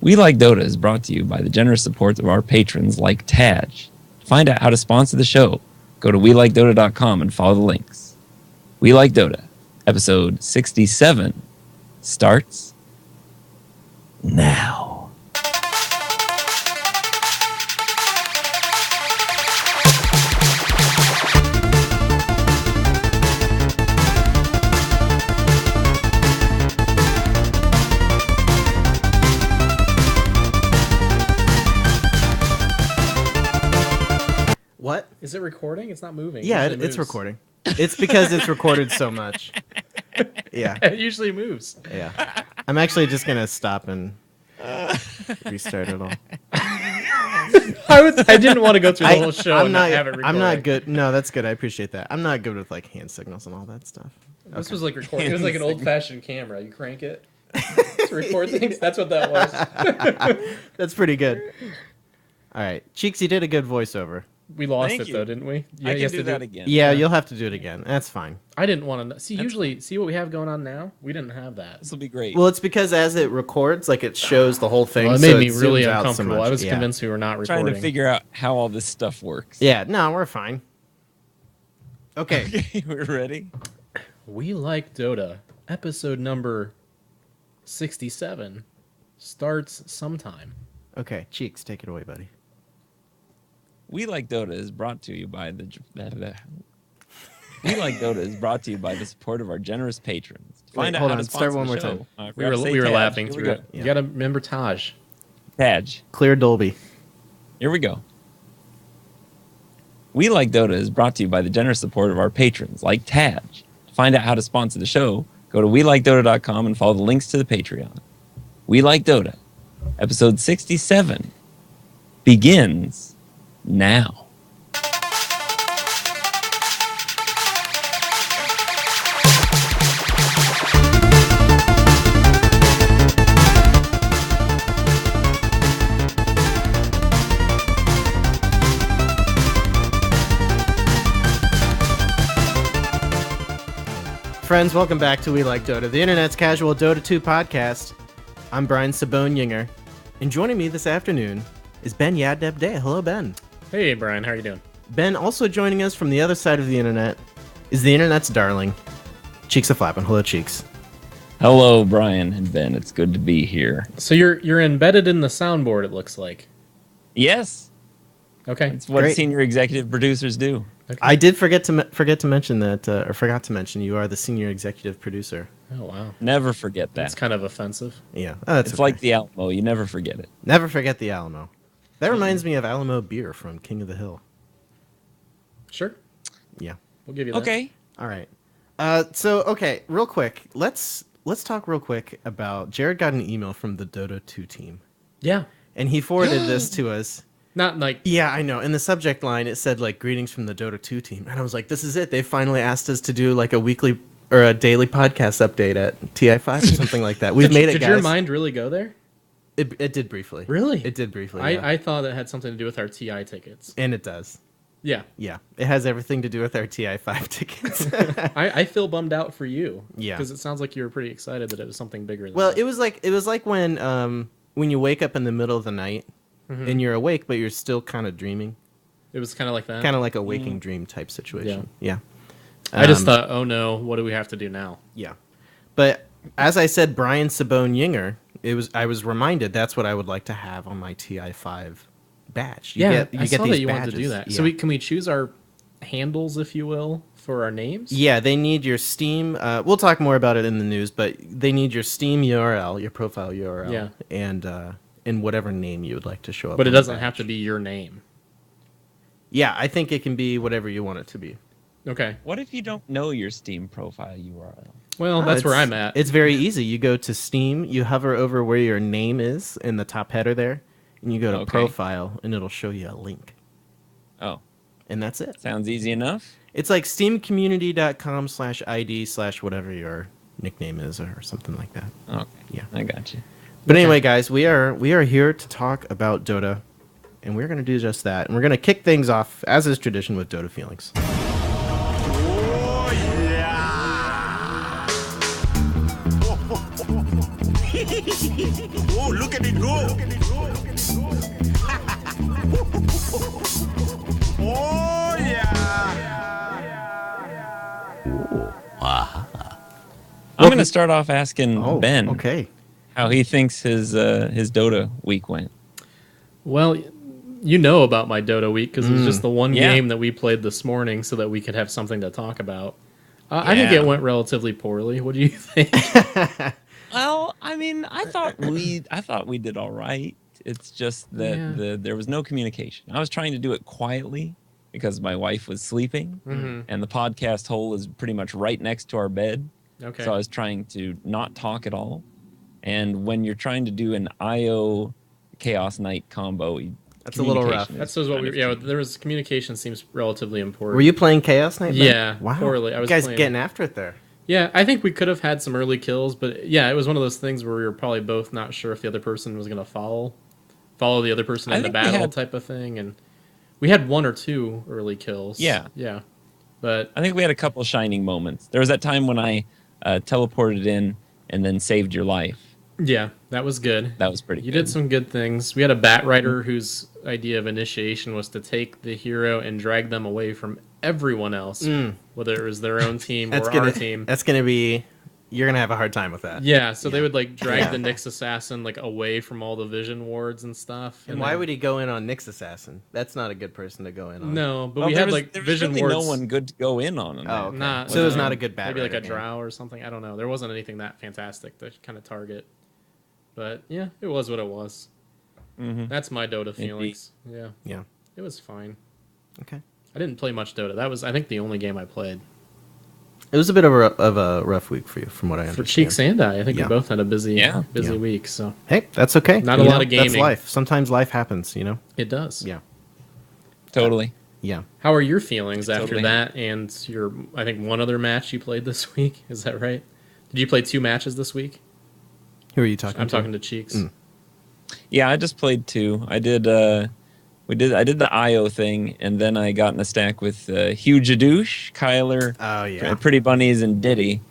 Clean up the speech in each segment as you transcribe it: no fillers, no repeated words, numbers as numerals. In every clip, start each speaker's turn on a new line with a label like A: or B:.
A: We Like Dota is brought to you by the generous support of our patrons like Taj. To find out how to sponsor the show, go to WeLikeDota.com and follow the links. We Like Dota, episode 67, starts now.
B: What?
C: Is it recording? It's not moving.
B: Yeah,
C: It
B: it's
C: moves.
B: recording. It's because it's recorded so much. Yeah.
C: It usually moves.
B: Yeah. I'm actually just going to stop and restart it all.
C: I didn't want to go through the whole show and not have it recording.
B: I'm not good. No, that's good. I appreciate that. I'm not good with like hand signals and all that stuff.
C: This was like recording. It was like an old-fashioned camera. You crank it to record things. That's what that was.
B: That's pretty good. All right. Cheeks, you did a good voiceover.
C: We lost
A: Thank
C: it
A: you.
C: though, didn't we?
A: I can do that again.
B: Yeah, you'll have to do it again. That's fine.
C: I didn't want to see. Usually, see what we have going on now. We didn't have that.
A: This will be great.
B: Well, it's because as it records, like it shows the whole thing.
C: Well, it
B: so
C: made me really
B: zooms out so
C: uncomfortable.
B: much.
C: I was
B: Yeah.
C: convinced we were not recording.
A: Trying to figure out how all this stuff works.
B: Yeah, no, we're fine. Okay.
A: Okay, we're ready.
C: We Like Dota, episode number 67, starts sometime.
B: Okay, Cheeks, take it away, buddy.
A: We Like Dota is brought to you by the We Like Dota is brought to you by the support of our generous patrons. To find
B: Wait,
A: out
B: hold
A: how
B: on,
A: to
B: start
A: sponsor
B: one
A: the
B: more
A: show,
B: time.
A: I
C: We
A: forgot
C: were
A: to say
C: we were
A: Taj.
C: laughing
A: Here we
C: through
A: go.
C: it.
B: Yeah.
C: You got to remember Taj.
A: Taj.
B: Clear Dolby.
A: Here we go. We Like Dota is brought to you by the generous support of our patrons like Taj. To find out how to sponsor the show, go to WeLikeDota.com and follow the links to the Patreon. We Like Dota, episode 67, begins now.
B: Friends, welcome back to We Like Dota, the internet's casual Dota 2 podcast. I'm Brian Sabone-Yinger, and joining me this afternoon is Ben Yadebday. Hello, Ben.
C: Hey, Brian, how are you doing?
B: Ben, also joining us from the other side of the internet, is the internet's darling, Cheeks of Flappin'. Hello, Cheeks.
A: Hello, Brian and Ben. It's good to be here.
C: So you're embedded in the soundboard. It looks like.
A: Yes,
C: Okay.
A: it's what
B: Great.
A: senior executive producers do.
B: I did forget to mention that, or forgot to mention, you are the senior executive producer.
C: Oh wow.
A: Never forget that.
C: That's kind of offensive.
B: Yeah, that's
A: It's
B: okay.
A: like the Alamo. You never forget it.
B: Never forget the Alamo. That reminds me of Alamo beer from King of the Hill.
C: Sure.
B: Yeah.
C: We'll give you that.
A: Okay.
B: All right. Okay, real quick. Let's talk real quick about Jared got an email from the Dota 2 team,
C: Yeah.
B: and he forwarded this to us.
C: Not like
B: Yeah, I know. In the subject line, it said like "Greetings from the Dota 2 team," and I was like, "This is it. They finally asked us to do like a weekly or a daily podcast update at TI5 or something like that. We've made it,
C: Did
B: guys."
C: your mind really go there?
B: It did briefly.
C: Really?
B: It did briefly. Yeah.
C: I thought it had something to do with our TI tickets.
B: And it does.
C: Yeah.
B: Yeah, it has everything to do with our TI5 tickets.
C: I feel bummed out for you.
B: Yeah.
C: Because it sounds like you were pretty excited that it was something bigger than
B: Well,
C: that.
B: it was like when you wake up in the middle of the night and you're awake, but you're still kind of dreaming,
C: It was kind of like that.
B: kind of like a waking dream type situation. Yeah.
C: I just
B: Um,
C: thought, oh no, what do we have to do now?
B: Yeah, but as I said, Brian Sabone-Yinger, I was reminded that's what I would like to have on my TI5 badge. You
C: I
B: get
C: saw
B: these
C: that you wanted to do
B: badges.
C: that.
B: Yeah.
C: So can we choose our handles, if you will, for our names?
B: Yeah, they need your Steam. We'll talk more about it in the news, but they need your Steam URL, your profile URL,
C: Yeah.
B: and whatever name you would like to show up.
C: But it
B: on the
C: doesn't have
B: badge.
C: to be your name.
B: Yeah, I think it can be whatever you want it to be.
C: Okay.
A: What if you don't know your Steam profile URL?
C: Well, that's where I'm at.
B: It's very easy. You go to Steam, you hover over where your name is in the top header there, and you go to
A: Okay.
B: profile, and it'll show you a link.
A: Oh,
B: And that's it.
A: sounds easy enough.
B: It's like steamcommunity.com/ID/whatever your nickname is or something like that.
A: Okay,
B: Yeah.
A: I got you.
B: But anyway, guys, we are here to talk about Dota, and we're going to do just that. And we're going to kick things off, as is tradition, with Dota feelings.
D: Oh, look at it go. Oh, yeah.
A: I'm going to start off asking Ben
B: Okay.
A: how he thinks his Dota week went.
C: Well, you know about my Dota week because it was just the one
A: Yeah.
C: game that we played this morning so that we could have something to talk about. I think it went relatively poorly. What do you think?
A: Well, I mean, I thought we did all right. It's just that there was no communication. I was trying to do it quietly because my wife was sleeping, and the podcast hole is pretty much right next to our bed.
C: Okay.
A: So I was trying to not talk at all. And when you're trying to do an IO Chaos Knight combo,
B: That's a little rough.
C: That's what we. Yeah, there was communication seems relatively important.
B: Were you playing Chaos Knight?
C: Yeah,
B: Wow.
C: poorly. I was
B: you guys
C: playing-
B: getting after it there.
C: Yeah, I think we could have had some early kills, but yeah, it was one of those things where we were probably both not sure if the other person was going to follow the other person
A: I
C: in the
A: think we
C: battle
A: had-
C: type of thing, and we had 1 or 2 early kills.
A: Yeah.
C: But
A: I think we had a couple shining moments. There was that time when I teleported in and then saved your life.
C: yeah, that was good.
A: That was pretty
C: You
A: good.
C: did some good things. We had a bat rider whose idea of initiation was to take the hero and drag them away from everyone else, whether it was their own team or our team.
B: That's gonna be. You're gonna have a hard time with that.
C: Yeah, so they would like drag the Nyx assassin like away from all the vision wards and stuff.
B: And why would he go in on Nyx Assassin? That's not a good person to go in on.
C: No, but
A: Well,
C: we
A: there
C: had
A: was-
C: like
A: there was
C: vision
A: really
C: wards.
A: no one good to go in on.
B: Oh, okay.
C: Not,
B: So it was not a good bat
C: Maybe like a
B: rider, yeah.
C: drow or something. I don't know. There wasn't anything that fantastic to kind of target. But yeah, it was what it was. That's my Dota feelings. Yeah,
B: Yeah.
C: it was fine.
B: Okay.
C: I didn't play much Dota. That was, I think, the only game I played.
B: It was a bit of a rough week for you, from what I
C: For
B: understand.
C: Cheeks and I think
B: Yeah.
C: we both had a busy
A: Yeah.
C: week. So
B: Hey, that's okay.
C: Not a
B: You
C: lot
B: know,
C: of
B: That's
C: gaming.
B: life. Sometimes life happens. You know.
C: it does.
B: Yeah.
A: Totally.
B: Yeah.
C: How are your feelings after
A: Totally.
C: that and your, I think, one other match you played this week? Is that right? Did you play 2 matches this week?
B: Who are you talking?
C: I'm
B: to?
C: talking to Cheeks.
A: Yeah, I just played 2. I did the IO thing, and then I got in a stack with Huge Adoosh, Kyler,
B: Oh yeah.
A: Pretty Bunnies, and Diddy.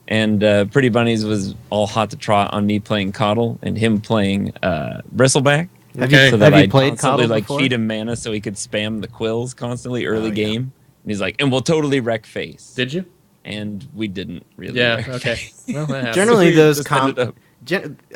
A: And Pretty Bunnies was all hot to trot on me playing Coddle and him playing Bristleback.
B: Have you,
C: Okay.
A: So
B: have
A: that
B: you
A: I'd
B: played
A: constantly
B: Coddle
A: like
B: before?
A: feed him mana so he could spam the quills constantly early
B: Oh, yeah.
A: game. And he's like, and we'll totally wreck face.
C: Did you?
A: And we didn't really.
C: Yeah.
A: wreck
C: Okay.
A: Face.
C: Well, that happens.
B: Generally,
A: We
B: those
A: just ended up-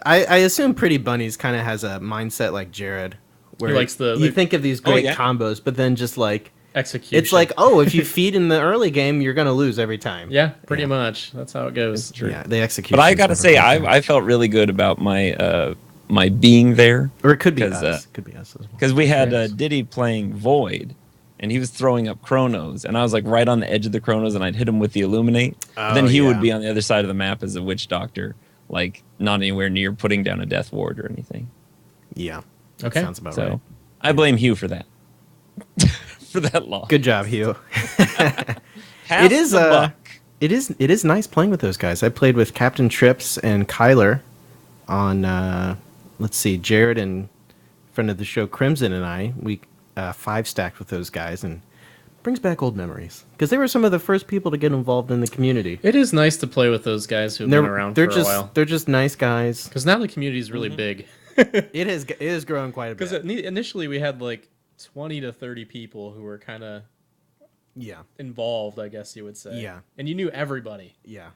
B: I assume Pretty Bunnies kind of has a mindset like Jared, where
C: He likes the,
B: you
C: like-
B: think of these great
A: yeah.
B: combos, but then just like
C: execution.
B: it's like, oh, if you feed in the early game, you're gonna lose every time.
C: yeah, pretty much. That's how it goes.
A: True.
B: Yeah, they execute.
A: But I gotta say, I felt really good about my my being there.
B: or it could be
A: 'cause,
B: us. Could be us as well.
A: Because we had
C: Yes.
A: Diddy playing Void, and he was throwing up Chronos, and I was like right on the edge of the Chronos, and I'd hit him with the Illuminate.
B: Oh,
A: then he
B: yeah.
A: would be on the other side of the map as a Witch Doctor, like not anywhere near putting down a Death Ward or anything.
B: Yeah.
C: Okay.
B: Sounds about
A: So
B: right.
A: I blame Hugh for that. For that loss.
B: Good job, Hugh.
A: Half
B: It is,
A: the buck.
B: It is nice playing with those guys. I played with Captain Trips and Kyler on let's see, Jared and friend of the show Crimson and we 5-stacked with those guys, and brings back old memories because they were some of the first people to get involved in the community.
C: It is nice to play with those guys who've been around
B: they're
C: for
B: just
C: a while.
B: they're just nice guys.
C: Because now the community is really big.
B: It is growing quite a bit.
C: Because initially we had like 20 to 30 people who were kind of
B: Yeah,
C: involved, I guess you would say.
B: Yeah.
C: And you knew everybody.
B: yeah,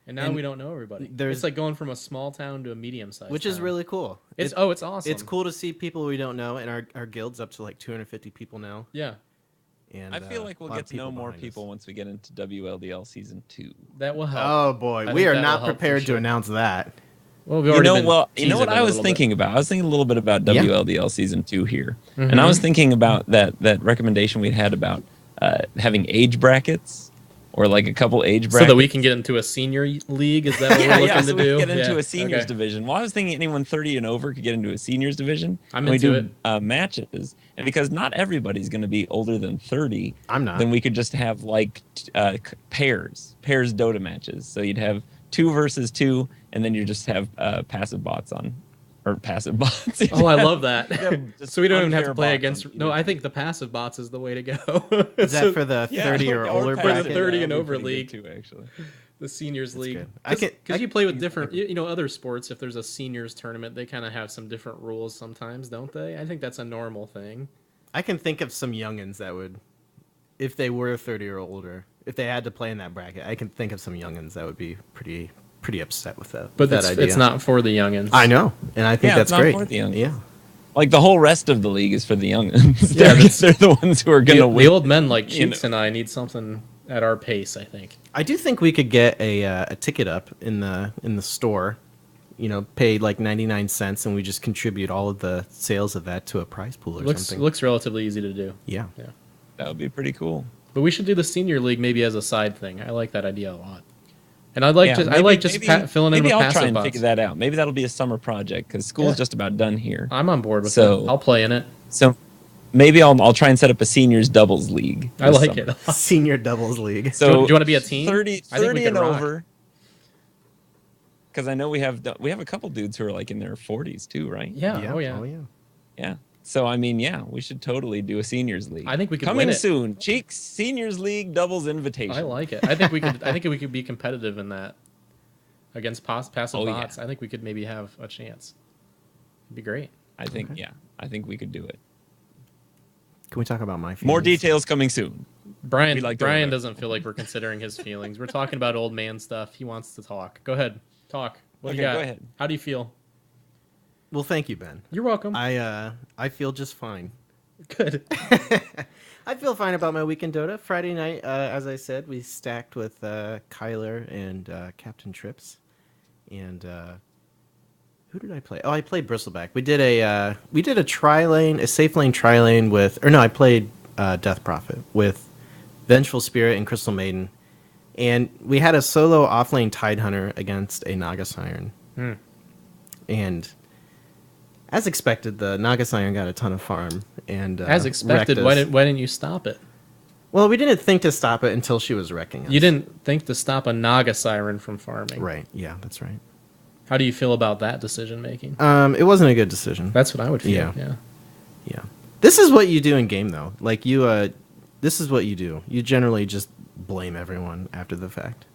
C: And now
B: And
C: we don't know everybody.
B: there's-
C: It's like going from a small town to a medium sized
B: which is really cool.
C: It's awesome.
B: It's cool to see people we don't know, and our guild's up to like 250 people now.
C: Yeah.
B: And
A: I feel like
B: a
A: we'll
B: lot
A: get
B: of
A: to know more
B: behind us.
A: people once we get into WLDL season 2.
C: That will help.
B: Oh boy,
C: I
B: we
C: think
B: are
C: that
B: not
C: will help for
B: prepared to
C: sure.
B: announce that.
C: Well, we've
A: You
C: already
A: know,
C: been
A: you know what
C: teasing it
A: I
C: a
A: was
C: little
A: thinking about? I was thinking a little bit about
B: Yeah.
A: WLDL season 2 here, and I was thinking about that recommendation we had about having age brackets, or like a couple age
C: bit.
A: brackets,
C: So that we can get into a senior league? Is that what we're
A: yeah,
C: looking
A: so
C: to
A: we
C: do?
A: could get into
C: Yeah,
A: a seniors
C: okay.
A: division. Well, I was thinking anyone 30 and over could get into a seniors division.
C: I'm
A: and we
C: into
A: do matches, and because not everybody's going to be older than 30,
B: I'm not.
A: then we could just have like pairs Dota matches. So you'd have 2 versus 2, and then you just have passive bots on, or passive bots.
C: Oh, I love that.
A: just
C: So we don't even have to
A: unfair
C: play
A: bots
C: against.
A: on
C: No,
A: either
C: I think the passive bots is the way to go.
B: Is
C: So
B: that for the
A: Yeah,
B: 30 or older
C: for the
B: bracket?
C: 30
A: that'd
C: and
A: be
C: over
A: pretty
C: league.
A: good too, actually.
C: The seniors league.
B: good.
C: Because you play with different, other sports. If there's a seniors tournament, they kind of have some different rules sometimes, don't they? I think that's a normal thing.
B: I can think of some youngins that would, if they were 30 or older, if they had to play in that bracket, I can think of some youngins that would be pretty upset with that.
C: But
B: that idea.
C: it's not for the youngins.
B: I know, and I think
A: Yeah,
B: that's
A: it's not
B: great.
A: for the youngins.
B: Yeah.
A: Like the whole rest of the league is for the youngins.
C: Yeah,
A: they're the ones who are going to
C: The
A: win.
C: old men like
A: you
C: Cheeks and I need something at our pace, I think.
B: I do think we could get a ticket up in the store, pay like 99 cents, and we just contribute all of the sales of that to a prize pool or something.
C: Looks relatively easy to do.
B: Yeah.
C: Yeah.
A: That would be pretty cool.
C: But we should do the senior league maybe as a side thing. I like that idea a lot. And I like filling in
A: maybe
C: with
A: I'll
C: passive
A: try and
C: bots.
A: figure that out. Maybe that'll be a summer project because school's just about done here.
C: I'm on board with
A: So-
C: that. I'll play in it.
A: So maybe I'll try and set up a seniors doubles league.
C: I
A: this
C: like
A: summer.
C: it.
B: Senior doubles league.
A: So
C: Do you want to be a team?
A: 30,
C: I think we
A: 30
C: could
A: and
C: rock.
A: over. Because I know we have a couple dudes who are like in their 40s too, right?
C: Yeah. Oh yeah.
A: Yeah. So I mean, yeah, we should totally do a seniors league.
C: I think we could
A: coming
C: win it.
A: soon. Cheeks Seniors League doubles invitation.
C: I like it. I think we could. I think we could be competitive in that against passive
A: Oh,
C: bots.
A: yeah.
C: I think we could maybe have a chance. It'd be great.
A: I think I think we could do it.
B: Can we talk about my feelings?
A: More details coming soon.
C: Brian
A: We like
C: Brian
A: Dota.
C: doesn't feel like we're considering his feelings. We're talking about old man stuff. He wants to talk. Go ahead. Talk. What do you
A: Okay,
C: got?
A: go ahead.
C: How do you feel?
B: Well, thank you, Ben.
C: You're welcome.
B: I feel just fine.
C: Good.
B: I feel fine about my weekend Dota. Friday night, as I said, we stacked with Kyler and Captain Trips. And who did I play? Oh, I played Bristleback. We did a tri lane, a safe lane tri lane with, or no, I played Death Prophet with Vengeful Spirit and Crystal Maiden. And we had a solo offlane Tide Hunter against a Naga Siren. And as expected, the Naga Siren got a ton of farm. And
C: As expected,
B: wrecked us.
C: why didn't you stop it?
B: Well, we didn't think to stop it until she was wrecking us.
C: You didn't think to stop a Naga Siren from farming.
B: Right. Yeah, that's right.
C: How do you feel about that decision making?
B: It wasn't a good decision.
C: That's what I would feel.
B: Yeah.
C: Yeah.
B: Yeah. This is what you do in game, though. Like, this is what you do. You generally just blame everyone after the fact.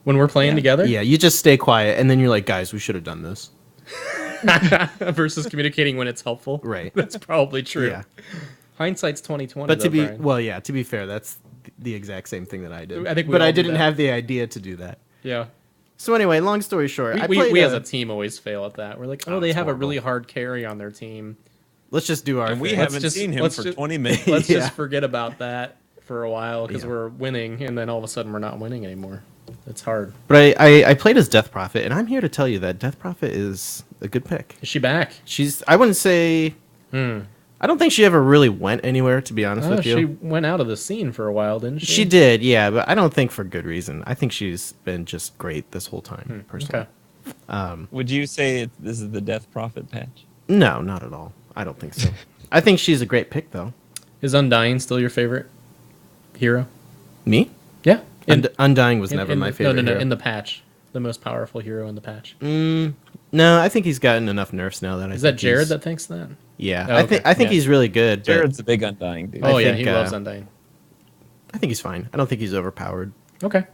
C: When we're playing together?
B: Yeah, you just stay quiet, and then you're like, guys, we should have done this.
C: Versus communicating when it's helpful.
B: Right.
C: That's probably true.
B: Yeah.
C: Hindsight's 20/20.
B: But
C: though, Brian.
B: to be fair, that's the exact same thing that I did.
C: I think we
B: but
C: all
B: I
C: do
B: didn't
C: that.
B: have the idea to do that.
C: Yeah.
B: So anyway, long story short, I
C: We
B: played
C: as a team always fail at that. We're like, oh, they
B: it's
C: have
B: horrible.
C: a really hard carry on their team.
B: Let's just do our
A: And we
B: thing.
A: haven't
C: just-
A: seen him
C: let's
A: for
C: just-
A: 20 minutes.
C: Let's
B: Yeah.
C: just forget about that for a while because
B: Yeah.
C: we're winning, and then all of a sudden we're not winning anymore. It's hard.
B: But I played as Death Prophet, and I'm here to tell you that Death Prophet is a good pick.
C: Is she back?
B: I wouldn't say, I don't think she ever really went anywhere, to be honest
C: Oh,
B: with you.
C: she went out of the scene for a while, didn't she?
B: She did, yeah, but I don't think for good reason. I think she's been just great this whole time, personally.
C: Okay.
A: Would you say this is the Death Prophet patch?
B: No, not at all. I don't think so. I think she's a great pick, though.
C: Is Undying still your favorite hero?
B: Me?
C: Yeah.
B: Undying was never my favorite.
C: No.
B: hero.
C: In the patch, the most powerful hero in the patch.
B: No, I think he's gotten enough nerfs now that
C: Is that Jared that thinks that?
B: Yeah,
C: Oh, okay.
B: I think
C: Yeah.
B: he's really good. But
A: Jared's a big Undying dude.
C: Oh
B: I
C: yeah,
B: think,
C: he loves Undying.
B: I think he's fine. I don't think he's overpowered.
C: Okay,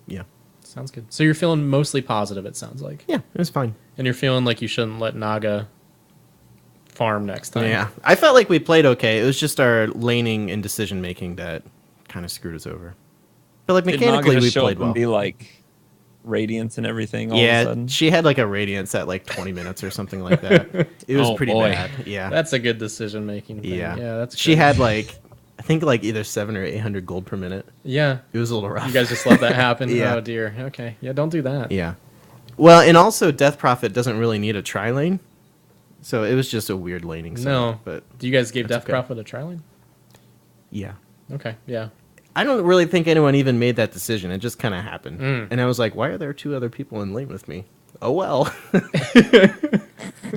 B: Yeah,
C: sounds good. So you're feeling mostly positive. It sounds like,
B: yeah, it was fine.
C: and you're feeling like you shouldn't let Naga farm next time.
B: Yeah, I felt like we played okay. It was just our laning and decision making that kind of screwed us over. But like
A: Did
B: mechanically,
A: Naga
B: we
A: just show
B: played
A: up
B: well.
A: and be like radiance and everything all of a
B: Yeah,
A: sudden?
B: she had like a radiance at like 20 minutes or something like that. It was
A: Oh,
B: pretty
A: boy.
B: bad. Yeah,
C: That's a good decision making.
B: yeah,
C: yeah, that's.
B: She
C: good.
B: had like, I think like either 700 or 800 gold per minute.
C: Yeah,
B: It was a little rough.
C: you guys just let that happen.
B: Yeah.
C: Oh dear. Okay. Yeah, don't do that.
B: Yeah. Well, and also Death Prophet doesn't really need a tri lane, so it was just a weird laning.
C: No.
B: setup, but
C: Do you guys give
B: That's
C: Death
B: okay.
C: Prophet a try lane?
B: yeah.
C: Okay. Yeah.
B: I don't really think anyone even made that decision. It just kind of happened.
C: Mm.
B: And I was like, why are there two other people in lane with me? Oh, well.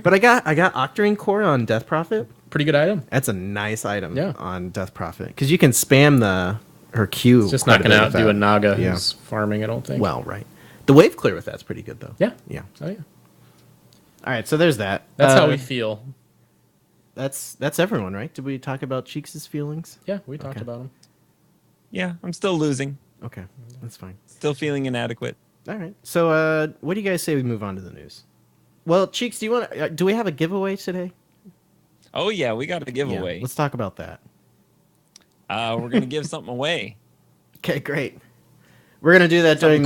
B: But I got Octarine Core on Death Prophet.
C: Pretty good item.
B: That's a nice item
C: Yeah.
B: on Death Prophet. Because you can spam her Q.
C: It's just
B: quite
C: not going to
B: bit with
C: outdo
B: that.
C: a Naga
B: Yeah.
C: who's farming. I don't think.
B: Well, right. The wave clear with that's pretty good, though.
C: Yeah.
B: Yeah.
C: Oh yeah.
B: All right, so there's that.
C: That's how we feel.
B: That's everyone, right? Did we talk about Cheeks' feelings?
C: Yeah, we talked
B: Okay.
C: about him.
A: Yeah, I'm still losing.
B: Okay, that's fine.
A: Still feeling inadequate.
B: All right. So, what do you guys say we move on to the news? Well, Cheeks, do we have a giveaway today?
A: Oh yeah, we got a giveaway.
B: Yeah, let's talk about that.
A: We're gonna give something away.
B: Okay, great. We're gonna do that during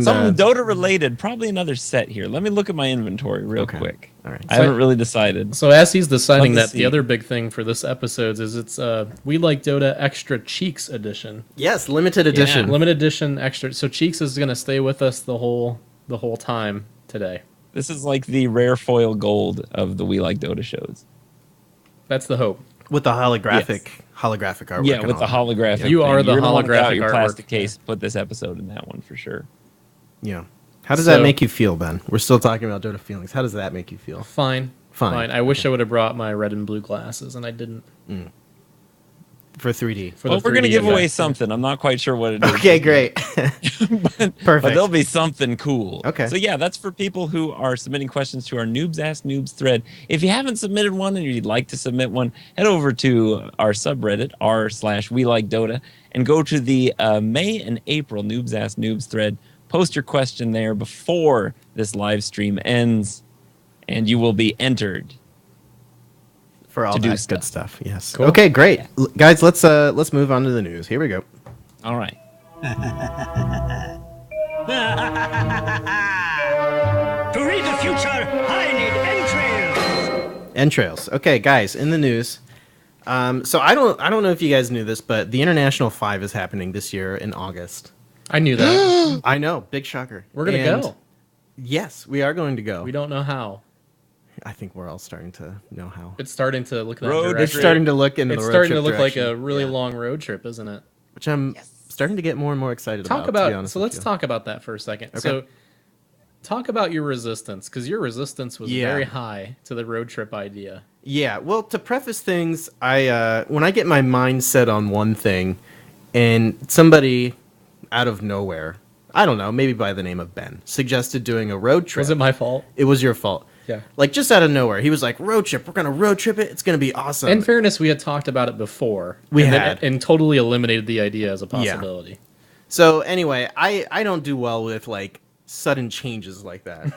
A: Something
B: the
A: Dota related. Probably another set here. Let me look at my inventory real quick.
B: All right.
A: I haven't really decided.
C: So as he's deciding
A: Let me
C: that,
A: see.
C: the other big thing for this episode is it's We Like Dota Extra Cheeks edition.
B: Yes, limited edition.
C: Limited edition extra. So Cheeks is going to stay with us the whole time today.
A: This is like the rare foil gold of the We Like Dota shows.
C: That's the hope.
B: With the holographic artwork.
A: Yeah,
B: and
A: with
B: all
A: the
B: that.
A: holographic.
C: You
A: thing.
C: are the
A: You're gonna wanna get out
C: holographic
A: your
C: artwork.
A: plastic case. Put this episode in that one for sure.
B: Yeah. How does
C: So-
B: that make you feel, Ben? We're still talking about Dota feelings. How does that make you feel?
C: Fine.
B: Fine.
C: I wish I would have brought my red and blue glasses, and I didn't.
B: For 3D.
C: For
A: Well,
C: the
A: we're gonna
C: 3D
A: give away
C: effect.
A: something. I'm not quite sure what it is.
B: Okay, great.
A: But
B: Perfect.
A: there'll be something cool.
B: Okay.
A: So yeah, that's for people who are submitting questions to our Noobs Ask Noobs thread. If you haven't submitted one and you'd like to submit one, head over to our subreddit r/We Like Dota and go to the May and April Noobs Ask Noobs thread. Post your question there before this live stream ends, and you will be entered.
B: For all
A: to do
B: that
A: stuff.
B: good stuff. Yes.
C: Cool.
B: Okay, great. Guys, let's move on to the news. Here we go.
A: All right.
D: To read the future, I need entrails.
B: Entrails. Okay, guys, in the news. So I don't know if you guys knew this, but the International 5 is happening this year in August.
C: I knew that.
B: I know, big shocker.
C: We're going to
B: And
C: go.
B: Yes, we are going to go.
C: We don't know how.
B: I think we're all starting to know how.
C: It's starting to look that
A: Road
C: direction.
B: It's starting to look in
C: It's
B: the road
C: starting
B: trip
C: to look like
B: direction.
C: a really
B: Yeah.
C: long road trip, isn't it?
B: Which I'm starting to get more and more excited
C: Talk
B: about. to be
C: about
B: honest
C: so
B: with
C: let's
B: you.
C: talk about that for a second.
B: Okay.
C: So talk about your resistance, because your resistance was
B: Yeah.
C: very high to the road trip idea.
B: Yeah, well, to preface things, I when I get my mind set on one thing, and somebody out of nowhere, I don't know, maybe by the name of Ben, suggested doing a road trip.
C: Was it my fault?
B: It was your fault.
C: Yeah.
B: Like just out of nowhere, he was like, "Road trip, we're gonna road trip it. It's gonna be awesome."
C: In fairness, we had talked about it before.
B: We
C: and
B: had.
C: and totally eliminated the idea as a possibility.
B: So anyway, I don't do well with like sudden changes like that.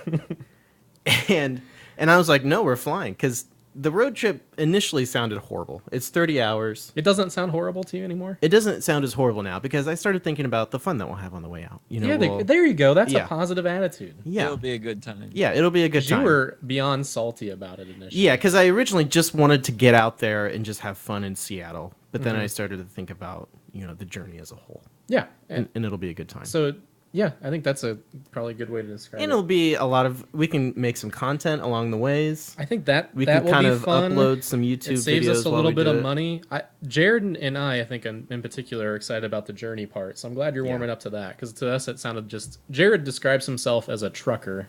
B: and I was like, "No, we're flying," because the road trip initially sounded horrible. It's 30 hours.
C: It doesn't sound horrible to you anymore?
B: It doesn't sound as horrible now because I started thinking about the fun that we'll have on the way out. You know,
C: Yeah, there you go. That's
B: yeah.
C: a positive attitude.
B: yeah,
A: It'll be a good time.
B: yeah, it'll be a good
C: You
B: time.
C: were beyond salty about it initially.
B: Yeah, because I originally just wanted to get out there and just have fun in Seattle, but then
C: Mm-hmm.
B: I started to think about the journey as a whole,
C: Yeah. And
B: and it'll be a good time.
C: so, yeah, I think that's probably a good way to describe
B: And
C: it.
B: it'll be a lot of we can make some content along the ways.
C: I think that
B: We
C: that
B: can
C: will
B: kind
C: be
B: of
C: fun.
B: upload some YouTube
C: It saves
B: videos
C: us a
B: while
C: little
B: we
C: bit
B: do
C: of
B: it.
C: money. Jared and I think in particular, are excited about the journey part. So I'm glad you're warming up to that, because to us it sounded just. Jared describes himself as a trucker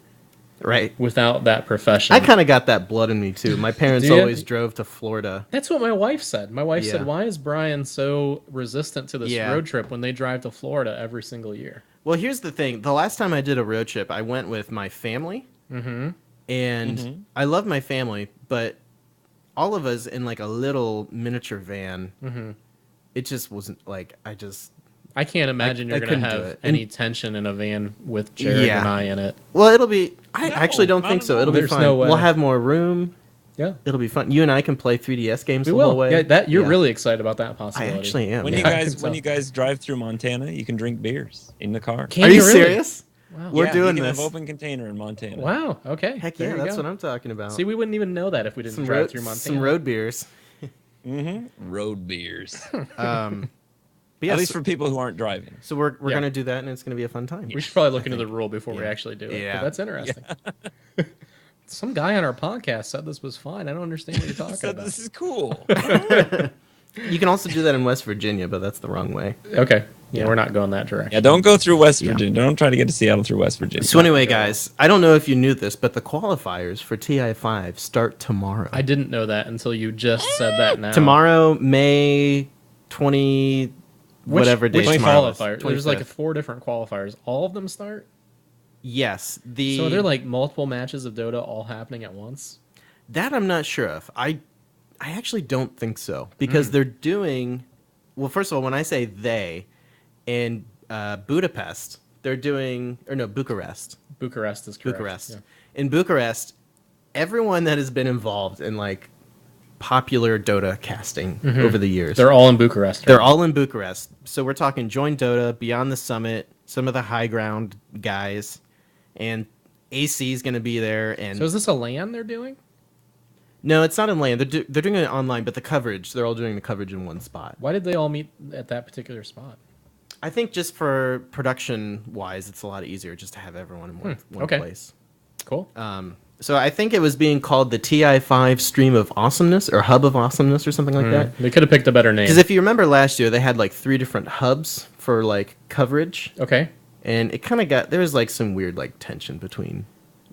B: Right.
C: without that profession.
B: I kind of got that blood in me too. My parents
C: Do ya?
B: always drove to Florida.
C: That's what my wife said. My wife
B: Yeah.
C: said, "Why is Brian so resistant to this
B: Yeah.
C: road trip when they drive to Florida every single year?"
B: Well, here's the thing. The last time I did a road trip, I went with my family.
C: Mm-hmm.
B: And I love my family, but all of us in like a little miniature van, it just wasn't like
C: I can't imagine
B: I
C: you're going to
B: couldn't do
C: have
B: it.
C: any tension in a van with Jared
B: Yeah.
C: and I in it.
B: well, it'll be. I
A: No,
B: actually don't
A: not
B: think
A: at
B: so.
A: all.
B: It'll be
C: There's
B: fun.
C: no way.
B: We'll have more room.
C: Yeah,
B: It'll be fun. You and I can play 3DS games
C: we
B: the whole
C: will.
B: way.
C: Yeah, that you're
B: Yeah.
C: really excited about that
B: I
C: possibility.
B: actually am.
A: When
B: yeah.
A: you
C: I
A: guys
C: can
A: when
C: tell.
A: you guys drive through Montana, you can drink beers in the car.
C: Can
B: Are you
C: really?
B: serious?
C: Wow.
B: We're
A: Yeah,
B: doing
A: you can
B: this.
A: have open container in Montana.
C: Wow. Okay.
B: Heck
C: There
B: yeah,
C: you
B: that's
C: go.
B: what I'm talking about.
C: See, we wouldn't even know that if we didn't
B: some
C: drive
B: road,
C: through Montana.
B: some road beers.
A: Road beers.
B: But yeah,
A: At least
B: so,
A: for people who aren't driving.
B: so we're
C: Yeah.
B: gonna do that, and it's gonna be a fun time.
C: We should probably look into the rule before we
B: Yeah.
C: actually do it.
B: Yeah.
C: But that's interesting. Some guy on our podcast said this was fine. I don't understand what you're talking
A: So
C: about.
A: this is cool.
B: You can also do that in West Virginia, but that's the wrong way.
C: Okay. Yeah,
B: Yeah.
C: we're not going that direction.
A: Yeah, don't go through West
B: Yeah.
A: Virginia. Don't try to get to Seattle through West Virginia.
B: So anyway, guys, I don't know if you knew this, but the qualifiers for TI5 start tomorrow.
C: I didn't know that until you just said that now.
B: Tomorrow, May 20,
C: Which,
B: whatever day
C: which
B: tomorrow is.
C: qualifier? There's like
B: 25th.
C: 4 different qualifiers. All of them start?
B: Yes.
C: So are there like multiple matches of Dota all happening at once?
B: That I'm not sure of. I actually don't think so because they're doing. Well, first of all, when I say they, in Budapest, they're doing, or no, Bucharest.
C: Bucharest is correct.
B: Bucharest.
C: Yeah.
B: In Bucharest, everyone that has been involved in like popular Dota casting over the years,
C: They're all in Bucharest. Right?
B: they're all in Bucharest. So we're talking Join Dota, Beyond the Summit, some of the high ground guys, and AC is going to be there. And
C: So is this a LAN they're doing?
B: no, it's not in LAN. They're doing it online, but the coverage, they're all doing the coverage in one spot.
C: Why did they all meet at that particular spot?
B: I think just for production wise, it's a lot easier just to have everyone in one
C: okay.
B: place.
C: Cool.
B: So I think it was being called the TI5 Stream of Awesomeness or Hub of Awesomeness or something like that.
C: They could have picked a better name.
B: Because if you remember last year, they had like 3 different hubs for like coverage,
C: Okay.
B: and it kind of got there was like some weird like tension between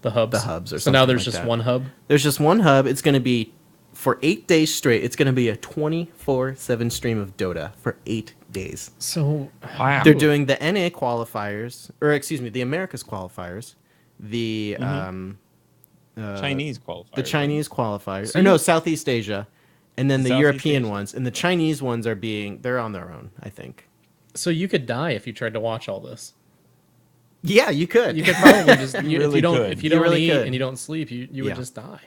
C: The hubs.
B: or
C: so now
B: something
C: there's
B: like
C: just
B: that.
C: one hub.
B: There's just one hub. It's going to be for 8 days straight. It's going to be a 24/7 stream of Dota for 8 days.
C: So
A: Wow.
B: They're doing the NA qualifiers, or excuse me, the Americas qualifiers, the
A: Chinese qualifiers.
B: the Chinese qualifiers,
C: So
B: or no,
C: you-
B: Southeast Asia, and then the
A: Southeast
B: European
A: Asia.
B: ones, and the Chinese ones they're on their own, I think.
C: So you could die if you tried to watch all this.
B: Yeah, you could.
C: You could probably just if
A: really
C: you don't
A: could.
C: if you
B: You
C: don't
B: really
C: eat
B: could.
C: and you don't sleep, you
B: Yeah.
C: would just die.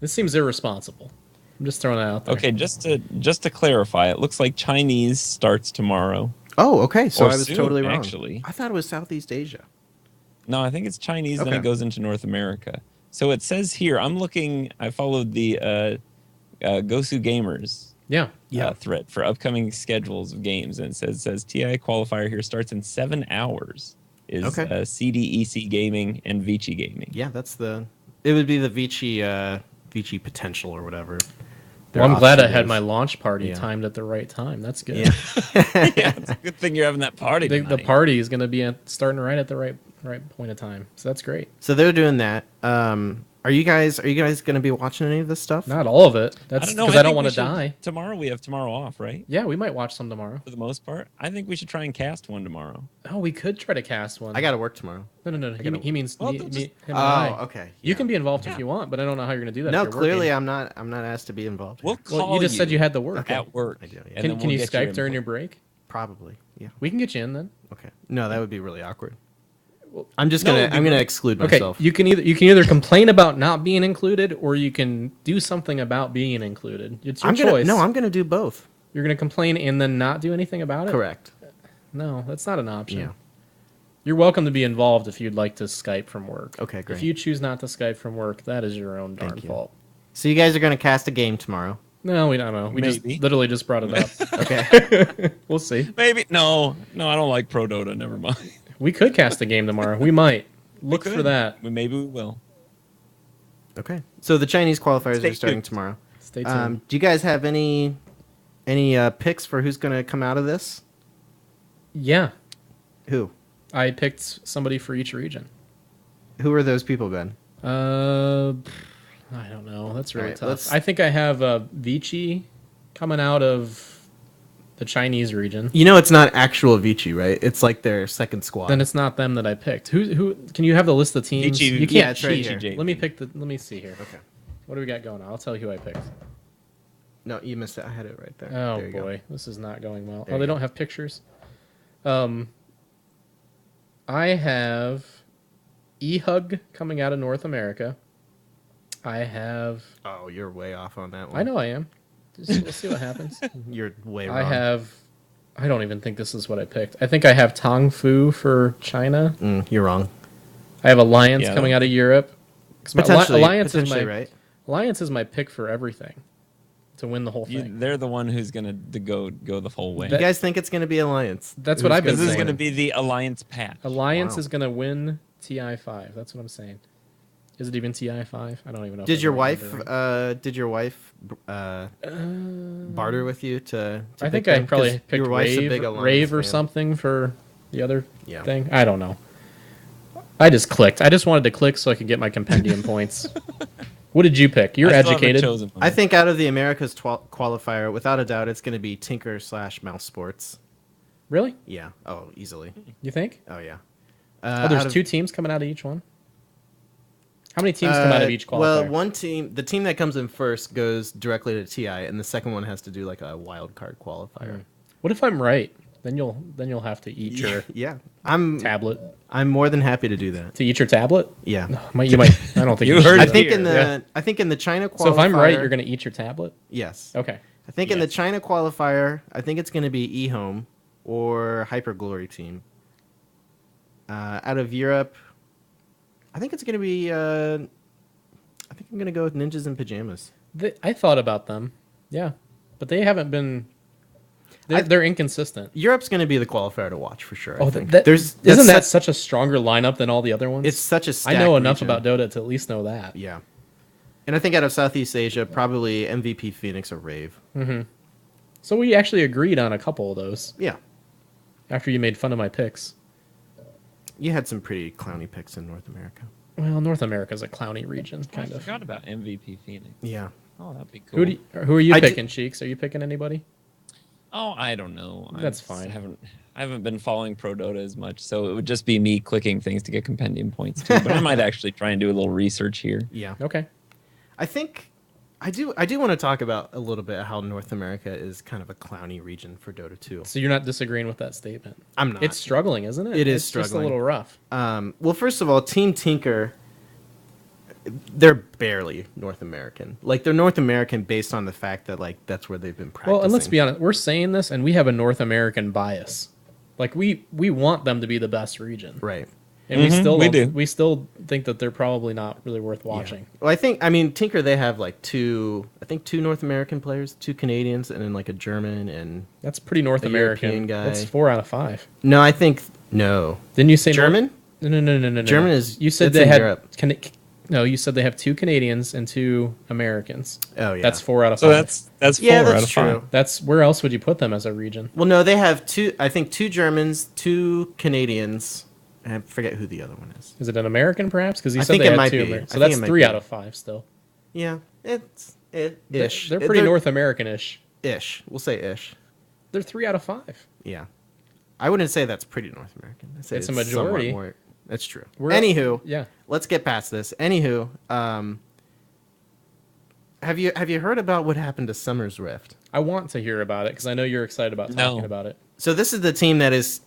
C: This seems irresponsible. I'm just throwing that out there.
A: Okay, just to clarify, it looks like Chinese starts tomorrow.
B: Oh, okay. So
A: Or
B: I was
A: soon,
B: totally wrong.
A: actually.
B: I thought it was Southeast Asia.
A: No, I think it's Chinese, then
B: Okay.
A: it goes into North America. So it says here, I followed the Gosu Gamers
C: Yeah.
A: thread for upcoming schedules of games, and it says TI qualifier here starts in 7 hours. Is
B: Okay.
A: CDEC Gaming and Vici Gaming.
B: Yeah, it would be the Vici Potential or whatever. Their
C: Well, I'm glad I
B: offshoot
C: had
B: is.
C: my launch party
B: Yeah.
C: timed at the right time. That's good.
B: Yeah.
A: Yeah, it's a good thing you're having that party
C: The
A: tonight.
C: party is going to be starting right at the right point of time. So that's great.
B: So they're doing that. Are you guys going to be watching any of this stuff?
C: Not all of it.
A: I
C: That's
A: don't know.
C: because I don't
A: think
C: want
A: we
C: to
A: should-
C: die.
A: Tomorrow we have tomorrow off, right?
C: Yeah, we might watch some tomorrow.
A: For the most part, I think we should try and cast one tomorrow.
C: Oh, we could try to cast one.
B: I got to work tomorrow.
C: No. He means
A: Well,
C: me,
A: just-
C: him and I.
B: Oh, okay.
C: You
B: Yeah.
C: can be involved if
A: Yeah.
C: you want, but I don't know how you're going to do that.
B: No,
C: if you're
B: clearly
C: working.
B: I'm not asked to be involved.
A: We'll
B: here.
A: call
C: Well, you just said you had to work.
A: at work.
B: I do, yeah.
A: and
C: Can
A: then we'll
C: you
A: get
C: Skype during your
A: input.
C: break?
B: Probably. Yeah.
C: We can get you in then.
B: Okay. No, that would be really awkward.
C: Well,
B: I'm just
A: no,
B: gonna
A: it'd be
B: I'm gonna
A: great.
B: exclude
C: Okay,
B: myself.
C: you can either complain about not being included, or you can do something about being included. It's your choice.
B: I'm gonna do both.
C: You're going to complain and then not do anything about it?
B: Correct.
C: No, that's not an option.
B: Yeah.
C: You're welcome to be involved if you'd like to Skype from work.
B: Okay, great.
C: If you choose not to Skype from work, that is your own darn
B: Thank you.
C: fault.
B: So you guys are gonna cast a game tomorrow.
C: No, we don't know. We
A: Maybe.
C: just literally just brought it up.
B: Okay.
C: We'll see.
A: Maybe no, I don't like Pro Dota. Never mind.
C: We could cast a game tomorrow. We might. Look
A: We
C: for
A: could.
C: that.
A: Maybe we will.
B: Okay. So the Chinese qualifiers
A: Stay
B: are starting
A: tuned.
B: tomorrow.
C: Stay tuned.
B: Do you guys have any picks for who's gonna come out of this?
C: Yeah.
B: Who?
C: I picked somebody for each region.
B: Who are those people, Ben?
C: I don't know. That's really
B: Alright,
C: tough.
B: let's-
C: I think I have Vici coming out of the Chinese region.
B: You know, it's not actual Vici, right? It's like their second squad.
C: Then it's not them that I picked. Who can you have the list of teams?
A: Vici-
C: You can't
B: yeah, it's right
C: cheat.
B: here.
C: Let me pick the. Let me see here.
B: Okay.
C: What do we got going on? I'll tell you who I picked.
B: No, you missed it. I had it right there.
C: Oh
B: There you go.
C: boy, this is not going well.
B: There
C: Oh,
B: you
C: they
B: go.
C: don't have pictures. I have E-Hug coming out of North America. I have.
B: Oh, you're way off on that one.
C: I know I am. Just, we'll see what happens.
B: You're way wrong.
C: I have. I don't even think this is what I picked. I think I have Tong Fu for China.
B: You're wrong.
C: I have Alliance
A: Yeah,
C: coming out of Europe. 'Cause my-
B: Potentially,
C: Alliance is
B: potentially
C: my
B: right.
C: Alliance is my pick for everything to win the whole
A: You,
C: thing.
A: they're the one who's gonna go the whole way.
B: You guys think it's gonna be Alliance?
C: That's what I've been
A: This is
C: saying.
A: gonna be the Alliance patch.
C: Alliance
B: Wow.
C: is going to win TI5. That's what I'm saying. Is it even TI5? I don't even know. if
B: Did
C: I
B: your
C: remember.
B: wife? Did your wife barter with you to
C: I think
B: pick
C: I
B: them?
C: probably
B: 'Cause
C: picked
B: your wife's a big
C: Rave,
B: Alliance
C: Rave or
B: fan.
C: something for the other
B: Yeah.
C: thing. I don't know. I just clicked. I just wanted to click so I could get my compendium points. What did you pick? You're
A: I still haven't
C: educated.
A: chosen one.
B: I think out of the Americas qualifier, without a doubt, it's going to be Tinker/Mouse Sports.
C: Really?
B: Yeah. Oh, easily.
C: You think?
B: Oh yeah.
C: Oh, there's
B: out of-
C: 2 teams coming out of each one? How many teams come out of each qualifier?
B: Well, one team, the team that comes in first, goes directly to TI, and the second one has to do like a wild card qualifier.
C: What if I'm right? Then you'll have to eat your
B: Yeah, I'm
C: tablet.
B: I'm more than happy to do that.
C: To eat your tablet?
B: Yeah,
C: You might. I don't think
A: You
C: you should
A: heard
C: do
A: it
C: that.
B: I think in the China qualifier.
C: So if I'm right, you're going to eat your tablet?
B: Yes.
C: Okay.
B: I think in the
C: Yes.
B: China qualifier, I think it's going to be eHome or Hyper Glory Team. Out of Europe, I think it's going to be. I think I'm going to go with Ninjas in Pajamas.
C: I thought about them. Yeah. But they haven't been. They're inconsistent.
B: Europe's going to be the qualifier to watch for sure. I think.
C: Isn't that such a stronger lineup than all the other ones?
B: It's such a
C: I
B: stacked
C: know enough
B: region.
C: about Dota to at least know that.
B: Yeah. And I think out of Southeast Asia, probably MVP Phoenix or Rave.
C: So we actually agreed on a couple of those
B: Yeah.
C: after you made fun of my picks.
B: You had some pretty clowny picks in North America.
C: Well, North America's a clowny region,
A: I
C: kind of.
A: forgot about MVP Phoenix.
B: Yeah.
A: Oh, that'd be cool.
C: Who are you
B: I
C: picking, Cheeks? Are you picking anybody?
A: Oh, I don't know.
C: That's fine.
A: I haven't been following Pro Dota as much, so it would just be me clicking things to get compendium points too. But I might actually try and do a little research here.
B: Yeah.
C: Okay.
B: I think I do want to talk about a little bit how North America is kind of a clowny region for Dota 2.
C: So you're not disagreeing with that statement?
B: I'm not.
C: It's struggling, isn't it?
B: It is
C: It's just a
B: struggling.
C: little rough.
B: Well, first of all, Team Tinker, they're barely North American. Like, they're North American based on the fact that, like, that's where they've been practicing.
C: Well, and let's be honest, we're saying this, and we have a North American bias. Like we want them to be the best region,
B: Right.
C: and we
A: do.
C: still think that they're probably not really worth watching.
B: Yeah. Well, I mean, Tinker, they have, like, two North American players, 2 Canadians, and then, like, a German and...
C: That's pretty North
B: A
C: American.
B: European guy.
C: That's 4 out of 5.
B: No, I think... No.
C: Didn't you say
B: German?
C: No.
B: German is...
C: You said
B: it's
C: they
B: in
C: had.
B: Europe.
C: No, you said they have 2 Canadians and 2 Americans.
B: Oh, yeah.
C: That's 4 out of 5.
A: So that's 4
B: Yeah,
A: out
B: that's
A: of
B: true.
A: 5.
C: That's where else would you put them as a region?
B: Well, no, they have 2 Germans, 2 Canadians, and I forget who the other one is.
C: Is it an American, perhaps? Because you
B: I
C: said
B: think
C: they
B: it
C: had
B: might
C: 2
B: be.
C: Americans. So
B: I think
C: that's
B: it might
C: 3
B: be.
C: out of 5 still.
B: Yeah, it's ish.
C: They're pretty North American-ish.
B: Ish. We'll say ish.
C: They're 3 out of 5.
B: Yeah. I wouldn't say that's pretty North American. I'd say
C: It's a
B: somewhat
C: majority.
B: more- That's true.
C: We're-
B: Anywho,
C: Yeah.
B: let's get past this. Anywho, have you heard about what happened to Summer's Rift?
C: I want to hear about it because I know you're excited about talking
A: No.
C: about it.
B: So this is the team that is,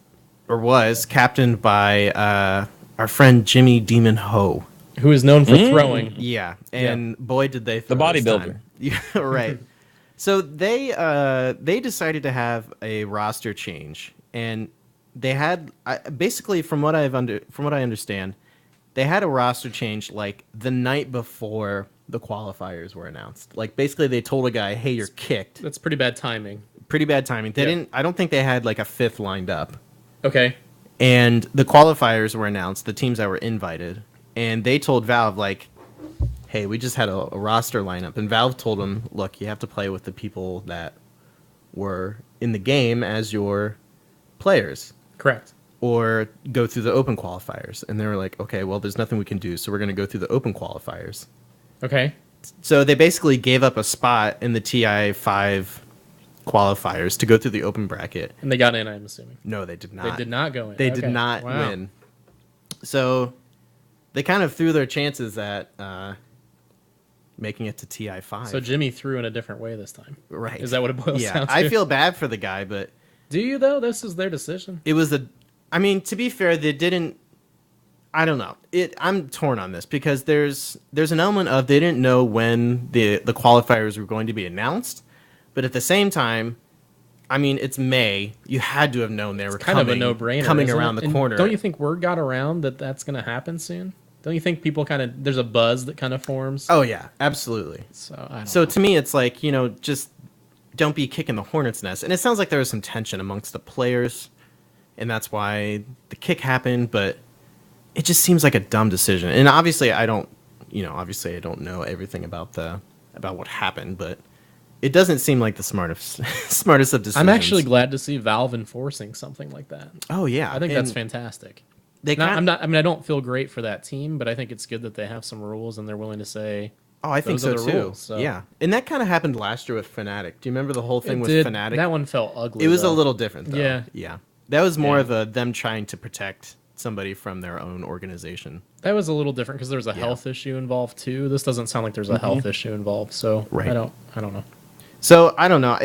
B: or was, captained by our friend Jimmy Demon Ho.
C: Who is known for throwing.
B: Yeah, and boy did they throw
A: The
B: this
A: bodybuilder.
B: time. Yeah, right. So they decided to have a roster change, and they had basically from what I understand, they had a roster change like the night before the qualifiers were announced. Like basically they told a guy, "Hey, you're kicked."
C: That's pretty bad timing.
B: Pretty bad timing. They
C: Yeah.
B: didn't. I don't think they had like a 5th lined up.
C: Okay.
B: And the qualifiers were announced, the teams that were invited, and they told Valve, like, hey, we just had a roster lineup. And Valve told them, look, you have to play with the people that were in the game as your players,
C: Correct.
B: or go through the open qualifiers. And they were like, okay, well, there's nothing we can do, so we're going to go through the open qualifiers.
C: Okay.
B: So they basically gave up a spot in the TI5 qualifiers to go through the open bracket.
C: And they got in, I'm assuming.
B: No, they did not.
C: They did not go in.
B: They
C: Okay.
B: did not
C: Wow.
B: win. So they kind of threw their chances at making it to TI5.
C: So Jimmy threw in a different way this time.
B: right.
C: Is that what it boils
B: Yeah,
C: down to?
B: I feel bad for the guy, but
C: Do you, though? This is their decision.
B: it was I mean, to be fair, they didn't. I don't know. I'm torn on this because there's an element of they didn't know when the qualifiers were going to be announced, but at the same time, I mean, it's May. You had to have known they were
C: Kind of a no-brainer.
B: coming
C: isn't
B: around
C: it?
B: the
C: And
B: corner.
C: Don't you think word got around that that's going to happen soon? Don't you think people kind of, there's a buzz that kind of forms?
B: Oh yeah, absolutely.
C: So, I don't
B: So
C: know.
B: to me, it's like, just don't be kicking the hornet's nest. And it sounds like there was some tension amongst the players, and that's why the kick happened. But it just seems like a dumb decision. And obviously, I don't know everything about what happened, but it doesn't seem like the smartest of decisions.
C: I'm actually glad to see Valve enforcing something like that.
B: Oh yeah,
C: I think that's
B: and
C: fantastic.
B: They
C: I mean, I don't feel great for that team, but I think it's good that they have some rules and they're willing to say,
B: Oh, I think
C: those
B: so
C: are the
B: too.
C: rules, so.
B: Yeah, and that kind of happened last year with Fnatic. Do you remember the whole thing
C: it
B: with
C: did,
B: Fnatic?
C: that one felt ugly.
B: It was
C: though.
B: a little different, though.
C: Yeah.
B: Yeah. That was more
C: Yeah.
B: of a them trying to protect somebody from their own organization.
C: That was a little different because there's a health issue involved too. This doesn't sound like there's a health issue involved, so
B: Right.
C: I don't know.
B: So I don't know.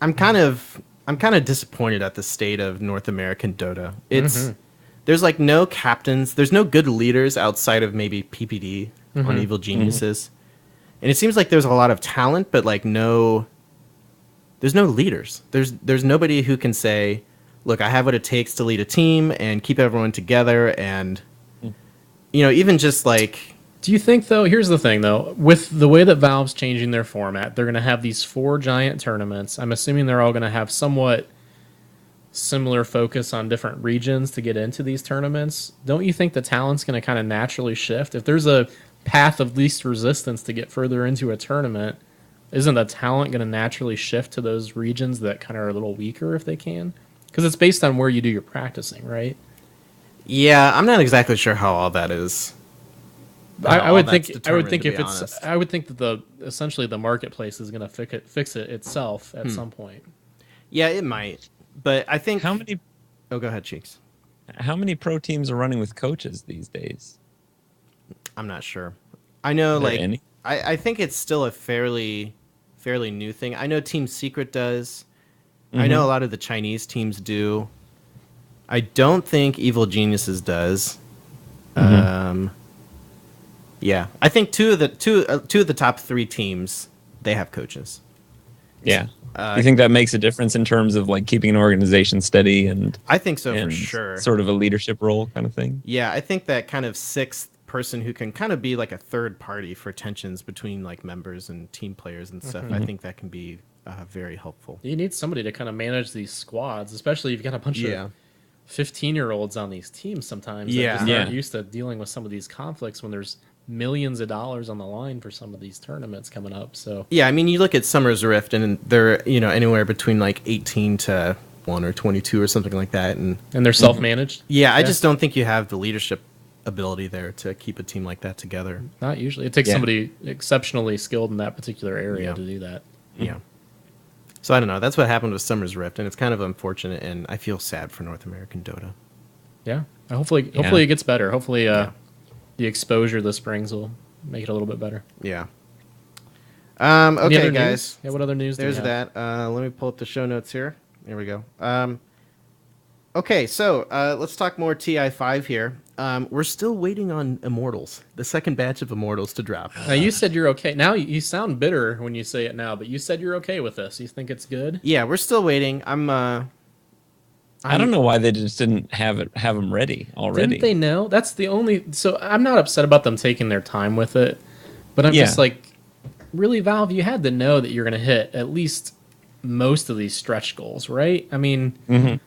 B: I'm kind of I'm kind of disappointed at the state of North American Dota. There's like no captains, there's no good leaders outside of maybe PPD on Evil Geniuses. And it seems like there's a lot of talent, but like there's no leaders. There's nobody who can say, look, I have what it takes to lead a team and keep everyone together. And, even just like...
C: Do you think, though, here's the thing, though, with the way that Valve's changing their format, they're going to have these 4 giant tournaments. I'm assuming they're all going to have somewhat similar focus on different regions to get into these tournaments. Don't you think the talent's going to kind of naturally shift? If there's a path of least resistance to get further into a tournament, isn't the talent going to naturally shift to those regions that kind of are a little weaker if they can? Because it's based on where you do your practicing, right?
B: Yeah, I'm not exactly sure how all that is.
C: I would think that essentially the marketplace is going to fix it itself at some point.
B: Yeah, it might. But I think...
A: How many...
B: Oh, go ahead, Cheeks.
A: How many pro teams are running with coaches these days?
B: I'm not sure. I know, like...
A: Any?
B: I think it's still a fairly new thing. I know Team Secret does. I know a lot of the Chinese teams do. I don't think Evil Geniuses does. Yeah, I think two of the top 3 teams, they have coaches.
A: Yeah. You think that makes a difference in terms of like keeping an organization steady and...
B: I think so, for sure.
A: Sort of a leadership role kind of thing?
B: Yeah, I think that kind of 6th person who can kind of be like a third party for tensions between like members and team players and stuff. I think that can be very helpful.
C: You need somebody to kind of manage these squads, especially if you've got a bunch of 15-year-olds on these teams sometimes that just aren't used to dealing with some of these conflicts when there's millions of dollars on the line for some of these tournaments coming up. So
B: yeah, I mean, you look at Summer's Rift and they're anywhere between like 18 to 1 or 22 or something like that, and
C: they're self-managed.
B: Yeah, I just don't think you have the leadership ability there to keep a team like that together.
C: Not usually. It takes somebody exceptionally skilled in that particular area to do that.
B: Yeah. So I don't know. That's what happened with Summer's Rift, and it's kind of unfortunate, and I feel sad for North American Dota.
C: Yeah. Hopefully it gets better. Hopefully the exposure this brings will make it a little bit better.
B: Yeah. Okay, guys.
C: News? Yeah, what other news
B: There's
C: do we have?
B: that. Let me pull up the show notes here. There we go. Okay, so let's talk more TI5 here. We're still waiting on Immortals, the second batch of Immortals to drop.
C: Now, you said you're okay. Now, you sound bitter when you say it now, but you said you're okay with this. You think it's good?
B: Yeah, we're still waiting.
A: I don't know why they just didn't have them ready already.
C: Didn't they know? That's the only... So I'm not upset about them taking their time with it, but I'm just like, really, Valve, you had to know that you're going to hit at least most of these stretch goals, right? I mean,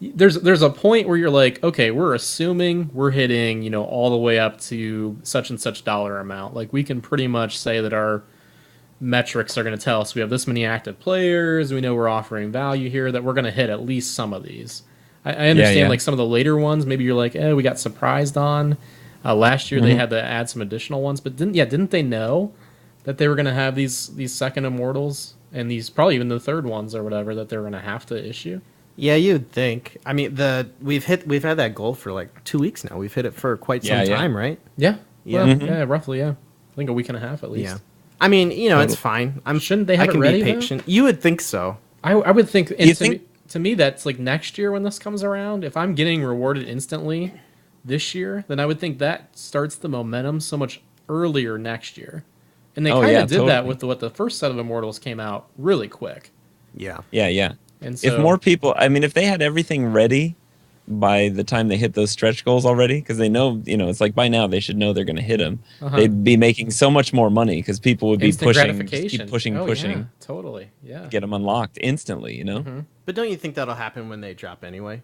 C: there's a point where you're like, okay, we're assuming we're hitting, all the way up to such and such dollar amount. Like, we can pretty much say that our metrics are going to tell us we have this many active players, we know we're offering value here, that we're going to hit at least some of these. I understand like some of the later ones, maybe you're like, we got surprised on. Last year they had to add some additional ones, but didn't they know that they were going to have these second Immortals and these probably even the third ones or whatever that they were going to have to issue?
B: Yeah, you'd think. I mean, we've had that goal for like 2 weeks now. We've hit it for quite some time, right?
C: Yeah.
B: Yeah.
C: Well, yeah, roughly, yeah. I think a week and a half at least.
B: Yeah. I mean, it's fine.
C: Shouldn't they have it ready,
B: be patient. You would think so.
C: I would think. And to me, that's like next year when this comes around. If I'm getting rewarded instantly this year, then I would think that starts the momentum so much earlier next year. And they kind of did that with what the first set of Immortals came out really quick.
B: Yeah.
A: Yeah.
C: And so,
A: if more people, I mean, if they had everything ready by the time they hit those stretch goals already, because they know, it's like by now they should know they're going to hit them. They'd be making so much more money because people would be pushing, keep pushing,
C: yeah, totally, yeah,
A: get them unlocked instantly.
B: But don't you think that'll happen when they drop anyway?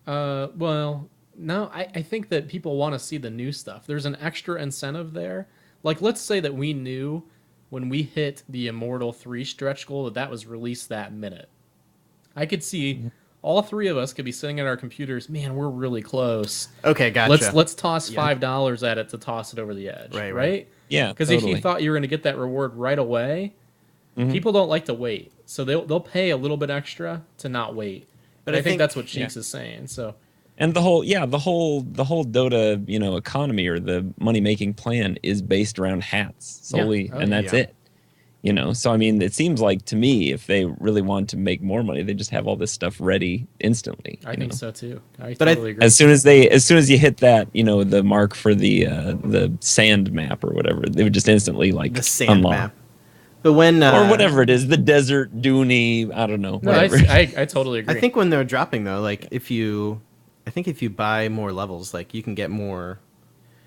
C: Well, no, I think that people want to see the new stuff. There's an extra incentive there. Like, let's say that we knew when we hit the Immortal 3 stretch goal that was released that minute. I could see all 3 of us could be sitting at our computers. Man, we're really close.
B: Okay, gotcha.
C: Let's toss $5 at it to toss it over the edge. Right?
A: Yeah,
C: because if you thought you were going to get that reward right away, people don't like to wait, so they'll pay a little bit extra to not wait. But I think that's what Cheeks is saying. So.
A: And the whole Dota, economy or the money making plan is based around hats solely, and that's it. You know, so I mean, it seems like to me, if they really want to make more money, they just have all this stuff ready instantly.
C: I think so too. I
B: But
C: totally agree.
A: As soon as you hit that, you know, the mark for the sand map or whatever, they would just instantly like
B: The sand
A: unlock.
B: map. But when
A: Or whatever it is, the desert dooney, I don't know.
C: No, I totally agree.
B: I think when they're dropping though, like if you buy more levels, like you can get more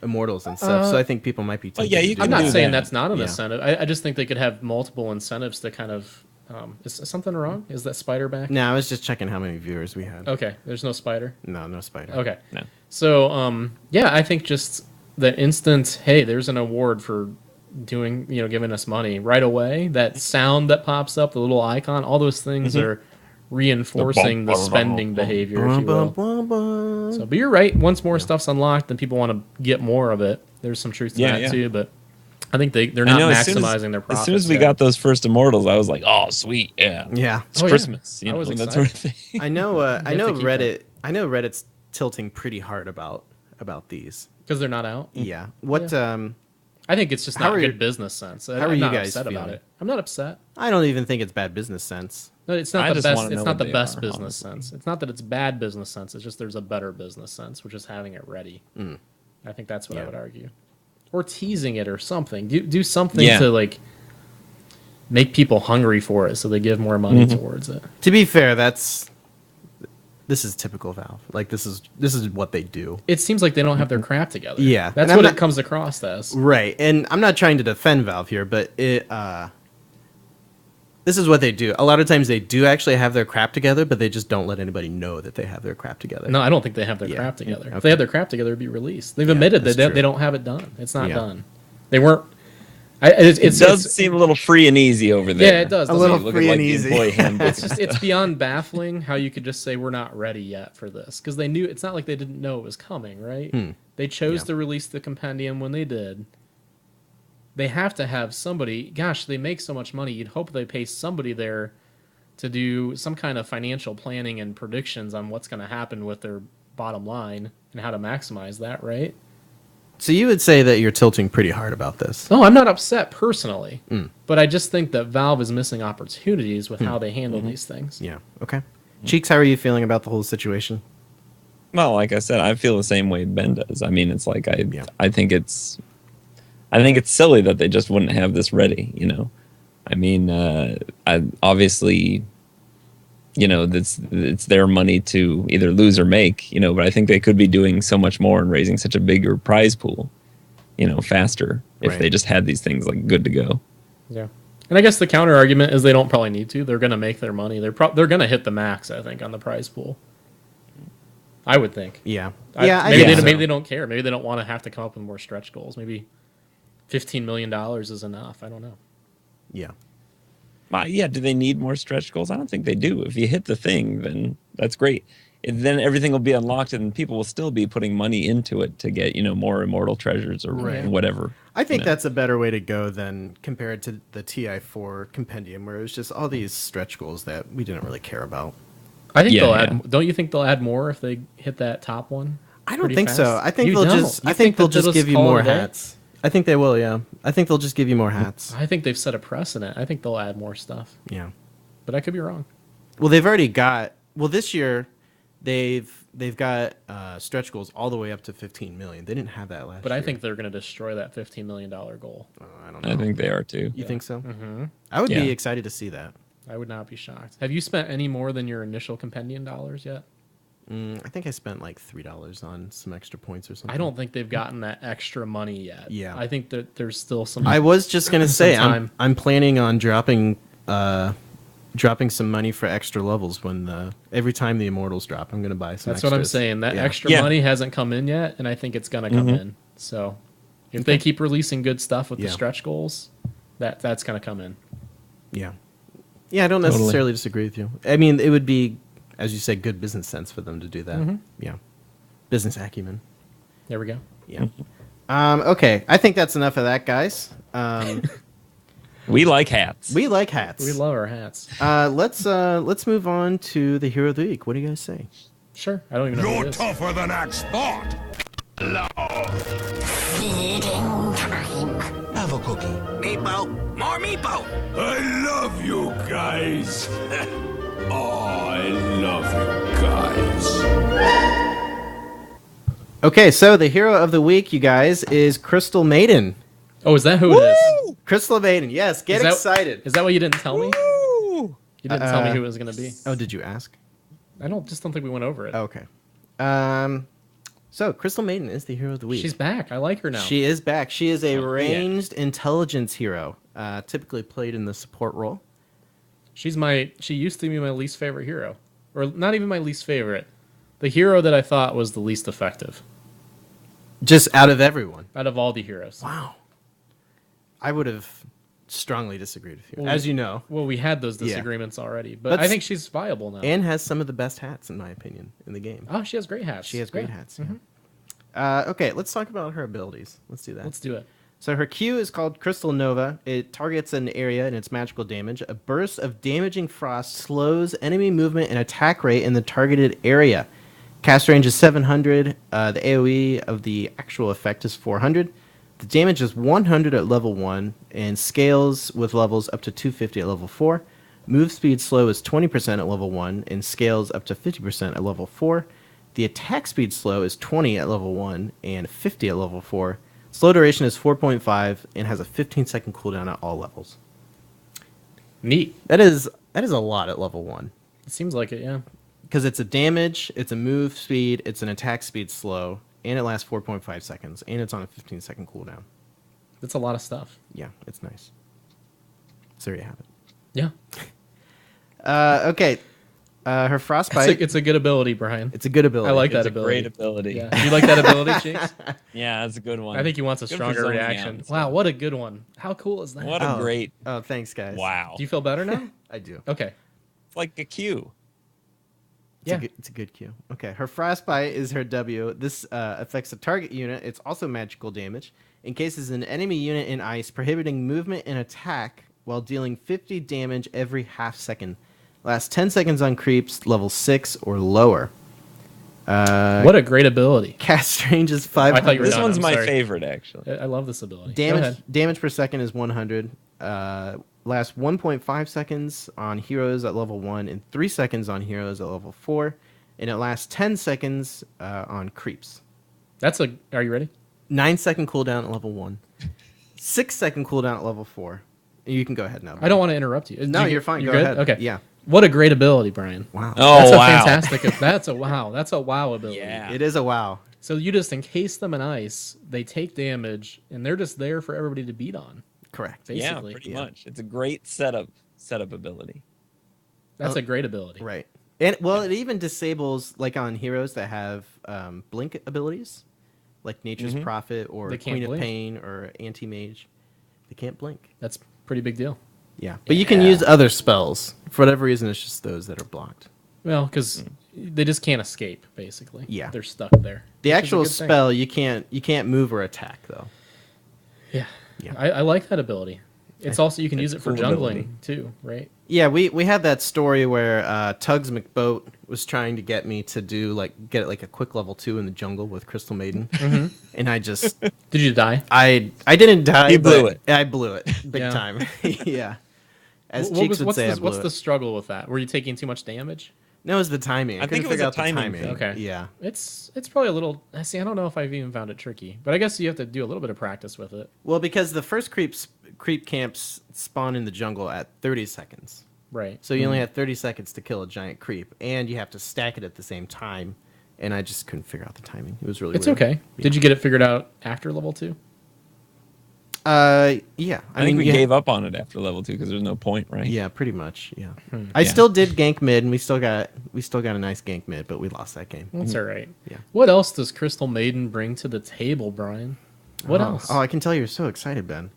B: immortals and stuff. So I think people might be.
A: yeah, you
B: tempted to
A: can
B: do
C: I'm not
A: do
C: saying
A: that.
C: that's not an
B: Yeah.
C: incentive. I just think they could have multiple incentives to kind of. Is something wrong? Is that spider back?
B: No, I was just checking how many viewers we had.
C: Okay, there's no spider.
B: No spider.
C: Okay.
A: No.
C: So, yeah, I think just the instant, hey, there's an award for doing, giving us money right away. That sound that pops up, the little icon, all those things are reinforcing the spending behavior, if you will. So, but you're right. Once more stuff's unlocked, then people want to get more of it. There's some truth to that too, but I think they're not maximizing their profits.
A: As soon as we
C: yet.
A: got those first immortals, I was like, oh, sweet, yeah.
B: Yeah.
A: It's
C: Oh, yeah.
A: Christmas, you
C: I
A: know,
C: was
A: that sort of thing.
B: I know. I know
C: to keep
B: Reddit. I know Reddit's tilting pretty hard about these.
C: because they're not out.
B: Yeah. What?
C: I think it's just
B: How
C: not
B: are
C: good
B: you-
C: business sense.
B: are
C: I'm
B: you
C: not
B: guys
C: upset about
B: feeling?
C: it. I'm not upset.
B: I don't even think it's bad business sense.
C: No, it's
A: I
C: not the
A: just
C: best.
A: wanna
C: It's
A: know
C: not
A: what
C: the
A: they
C: best
A: are,
C: business
A: honestly.
C: sense. It's not that it's bad business sense. It's just there's a better business sense, which is having it ready. I think that's what I
B: Yeah.
C: would argue, or teasing it or something. Do something
A: Yeah.
C: to like make people hungry for it, so they give more money towards it.
B: To be fair, this is typical Valve. Like this is what they do.
C: It seems like they don't have their crap together.
B: Yeah.
C: that's
B: And I'm
C: what
B: not-
C: it comes across as.
B: Right. And I'm not trying to defend Valve here, but this is what they do. A lot of times they do actually have their crap together, but they just don't let anybody know that they have their crap together.
C: No, I don't think they have their
B: Yeah.
C: crap together. If
B: Okay.
C: they had their crap together, it'd be released. They've admitted that
B: that's
C: they
B: true.
C: don't have it done. It's not
B: Yeah.
C: done. They weren't. It
A: Does seem a little free and easy over there.
C: Yeah, it does.
B: A little
A: Look
B: free
A: at, like,
B: and
A: the
B: easy.
A: employee handbook.
C: It's beyond baffling how you could just say we're not ready yet for this because they knew it's not like they didn't know it was coming, right? They chose
B: Yeah.
C: to release the compendium when they did. They have to have somebody. Gosh, they make so much money. You'd hope they pay somebody there to do some kind of financial planning and predictions on what's going to happen with their bottom line and how to maximize that, right?
B: So you would say that you're tilting pretty hard about this.
C: No, I'm not upset personally, but I just think that Valve is missing opportunities with how they handle these things.
B: Yeah. Okay. Cheeks, how are you feeling about the whole situation?
A: Well, like I said, I feel the same way Ben does. I mean, it's like
B: Yeah.
A: I think it's silly that they just wouldn't have this ready. You know, I mean, I obviously, you know, it's their money to either lose or make. You know, but I think they could be doing so much more and raising such a bigger prize pool, you know, faster if
B: Right.
A: they just had these things like good to go.
C: Yeah. And I guess the counter argument is they don't probably need to. They're going to make their money. They're going to hit the max, I think, on the prize pool. I would think.
B: Yeah.
C: I
B: think
C: maybe
B: so.
C: they don't care. Maybe they don't want to have to come up with more stretch goals. Maybe $15 million is enough. I don't know.
B: Yeah.
A: Yeah, do they need more stretch goals? I don't think they do. If you hit the thing, then that's great. And then everything will be unlocked, and people will still be putting money into it to get, you know, more immortal treasures or whatever.
B: I think
A: you know?
B: that's a better way to go than compared to the TI4 compendium, where it was just all these stretch goals that we didn't really care about.
C: I think
A: Yeah,
C: they'll
A: yeah.
C: add. Don't you think they'll add more if they hit that top one?
B: I don't
C: pretty
B: think so.
C: fast?
B: I think
C: You
B: they'll
C: don't.
B: just.
C: You
B: I think they'll
C: that
B: just give you
C: call it
B: more
C: a day?
B: hats. I think they will. Yeah. I think they'll just give you more hats.
C: I think they've set a precedent. I think they'll add more stuff,
B: Yeah.
C: but I could be wrong.
B: Well, they've already got. Well, this year, they've got stretch goals all the way up to 15 million. They didn't have that last.
C: But
B: year.
C: I think they're going to destroy that $15 million goal.
B: I don't know.
A: I think they are too.
B: You think so? Mm-hmm. I would
A: Yeah.
B: be excited to see that.
C: I would not be shocked. Have you spent any more than your initial compendium dollars yet?
B: I think I spent like $3 on some extra points or something.
C: I don't think they've gotten that extra money yet.
B: Yeah.
C: I think that there's still some.
B: I was just gonna say
C: time.
B: I'm planning on dropping some money for extra levels when every time the immortals drop. I'm gonna buy some.
C: That's what I'm
B: extras.
C: saying. That
B: Yeah.
C: extra
A: Yeah.
C: money hasn't come in yet, and I think it's gonna come in. So, if they keep releasing good stuff with the
B: Yeah.
C: stretch goals, that's gonna come in.
B: Yeah. Yeah, I don't
A: Totally.
B: necessarily disagree with you. I mean, it would be, as you said, good business sense for them to do that. Yeah. Business acumen.
C: There we go.
B: Yeah. Okay. I think that's enough of that, guys.
A: We like hats.
B: We like hats.
C: We love our hats.
B: Let's move on to the hero of the week. What do you guys say?
C: Sure. I don't even know who
E: You're
C: it is.
E: tougher than Axe thought.
F: Feeding time.
E: Have a Meepo cookie. Meepo, more Meepo.
F: I love you guys. Oh, I love you guys.
B: Okay, so the hero of the week, you guys, is Crystal Maiden.
C: Oh, is that who it is?
B: Crystal Maiden, yes. Get excited.
C: Is that what you didn't tell me?
A: Woo!
C: You didn't tell me who it was going to be.
B: Oh, did you ask?
C: I don't think we went over it.
B: Okay. So Crystal Maiden is the hero of the week.
C: She's back. I like her now.
B: She is back. She is a ranged intelligence hero, typically played in the support role.
C: She used to be my least favorite hero. Or not even my least favorite. The hero that I thought was the least effective.
B: Just out of everyone.
C: Out of all the heroes.
B: Wow. I would have strongly disagreed with you, as you know.
C: Well, we had those disagreements already. But I think she's viable now.
B: And has some of the best hats, in my opinion, in the game.
C: Oh, she has great hats.
B: She has great hats.
C: Mm-hmm.
B: Okay, let's talk about her abilities. Let's do that.
C: Let's do it.
B: So her Q is called Crystal Nova. It targets an area and its magical damage. A burst of damaging frost slows enemy movement and attack rate in the targeted area. Cast range is 700. The AoE of the actual effect is 400. The damage is 100 at level 1 and scales with levels up to 250 at level 4. Move speed slow is 20% at level 1 and scales up to 50% at level 4. The attack speed slow is 20 at level 1 and 50 at level 4. Slow duration is 4.5 and has a 15-second cooldown at all levels.
C: Neat.
B: That is a lot at level 1.
C: It seems like it, yeah.
B: Because it's a damage, it's a move speed, it's an attack speed slow, and it lasts 4.5 seconds, and it's on a 15-second cooldown.
C: That's a lot of stuff.
B: Yeah, it's nice. So there you have it.
C: Yeah.
B: Okay. Her frostbite.
C: It's a good ability, Brian.
B: It's a good ability.
C: I like that
A: It's a
C: ability.
A: great ability.
C: Yeah. You like that ability, Cheeks?
A: Yeah, that's a good one.
C: I think he wants a
A: Good for
C: stronger
A: zoning out
C: reaction.
A: and stuff.
C: Wow, what a good one. How cool is that?
A: What a great.
B: Oh, thanks, guys.
A: Wow.
C: Do you feel better now?
B: I do.
C: Okay.
A: It's like a Q.
B: It's a good cue. Okay, her frostbite is her W. This affects the target unit. It's also magical damage. Encases an enemy unit in ice, prohibiting movement and attack while dealing 50 damage every half second. Lasts 10 seconds on creeps, level 6 or lower.
C: What a great ability.
B: Cast range is 500.
C: I thought you were
A: This
C: done.
A: one's
C: I'm
A: my
C: sorry.
A: favorite, actually.
C: I love this ability. Go ahead.
B: Damage per second is 100. Lasts 1.5 seconds on heroes at level 1 and 3 seconds on heroes at level 4. And it lasts 10 seconds on creeps.
C: Are you ready?
B: 9-second cooldown at level 1. 6-second cooldown at level 4. You can go ahead now.
C: I don't want to interrupt you.
B: No, you're fine.
C: You're
B: Go
C: good?
B: ahead.
C: Okay.
B: Yeah.
C: What a great ability, Brian.
B: Wow.
A: Oh,
C: That's a
A: wow.
C: fantastic. That's a wow. That's a wow ability.
A: Yeah.
B: It is a wow.
C: So you just encase them in ice, they take damage, and they're just there for everybody to beat on.
B: Correct.
A: Yeah,
C: Basically.
A: pretty much. It's a great setup ability.
C: That's a great ability.
B: Right. And well, it even disables like on heroes that have blink abilities, like Nature's Prophet or
C: They can't
B: Queen of
C: blink.
B: Pain or Anti-Mage. They can't blink.
C: That's a pretty big deal.
B: Yeah. But you can use other spells. For whatever reason, it's just those that are blocked.
C: Well, because they just can't escape, basically.
B: Yeah.
C: They're stuck there.
B: The
C: which is a
B: actual
C: good thing.
B: spell, you can't move or attack though.
C: Yeah.
B: Yeah.
C: I like that ability. It's also, you can use it for
A: cool
C: jungling,
A: ability.
C: too, right?
B: Yeah, we had that story where Tugs McBoat was trying to get me to get a quick level 2 in the jungle with Crystal Maiden, and I just
C: Did you die?
B: I didn't die.
A: You blew
B: but
A: it.
B: I blew it big
C: Yeah.
B: time. Yeah, as
C: What
B: Cheeks would say, I blew
C: what's
B: it.
C: the struggle with that? Were you taking too much damage?
B: No, it was the timing.
A: I think
B: couldn't
A: it was
B: figure
A: a
B: out the
A: timing thing.
C: Okay.
B: Yeah,
C: It's probably a little. See, I don't know if I've even found it tricky, but I guess you have to do a little bit of practice with it.
B: well, because the first creep camps spawn in the jungle at 30 seconds,
C: Right.
B: so you only have 30 seconds to kill a giant creep, and you have to stack it at the same time. And I just couldn't figure out the timing. It was really
C: It's
B: weird.
C: okay. Did you get it figured out after level 2?
B: Yeah.
A: I think we
B: yeah.
A: gave up on it after level 2 because there's no point, right?
B: Yeah, pretty much. Yeah. I still did gank mid, and we still got a nice gank mid, but we lost that game.
C: That's all right.
B: Yeah.
C: What else does Crystal Maiden bring to the table, Brian? What else?
B: Oh, I can tell you're so excited, Ben.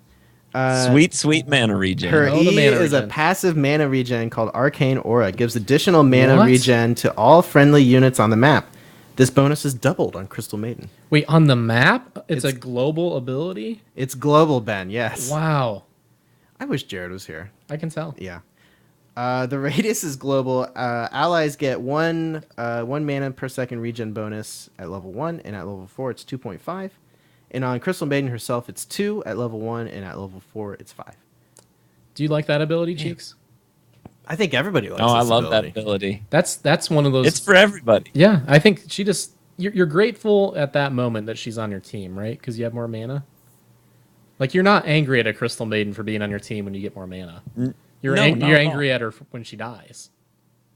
A: Sweet mana regen.
B: Her
C: Oh, the
B: E
C: mana
B: is a
C: regen.
B: passive mana regen called Arcane Aura. It gives additional mana
C: What?
B: regen to all friendly units on the map. This bonus is doubled on Crystal Maiden.
C: Wait, on the map, it's a global ability.
B: It's global, Ben. Yes.
C: Wow,
B: I wish Jared was here.
C: I can tell.
B: Yeah. The radius is global. Allies get one mana per second regen bonus at level 1, and at level 4 it's 2.5. And on Crystal Maiden herself, it's 2 at level 1, and at level 4, it's 5.
C: Do you like that ability, Cheeks?
B: I think everybody likes
A: Oh, I
B: this
A: love
B: ability.
A: that ability.
C: That's one of those.
A: It's for everybody.
C: Yeah, I think she just you're grateful at that moment that she's on your team, right? Because you have more mana. Like you're not angry at a Crystal Maiden for being on your team when you get more mana. You're
A: No, not
C: you're
A: at all.
C: angry at her when she dies.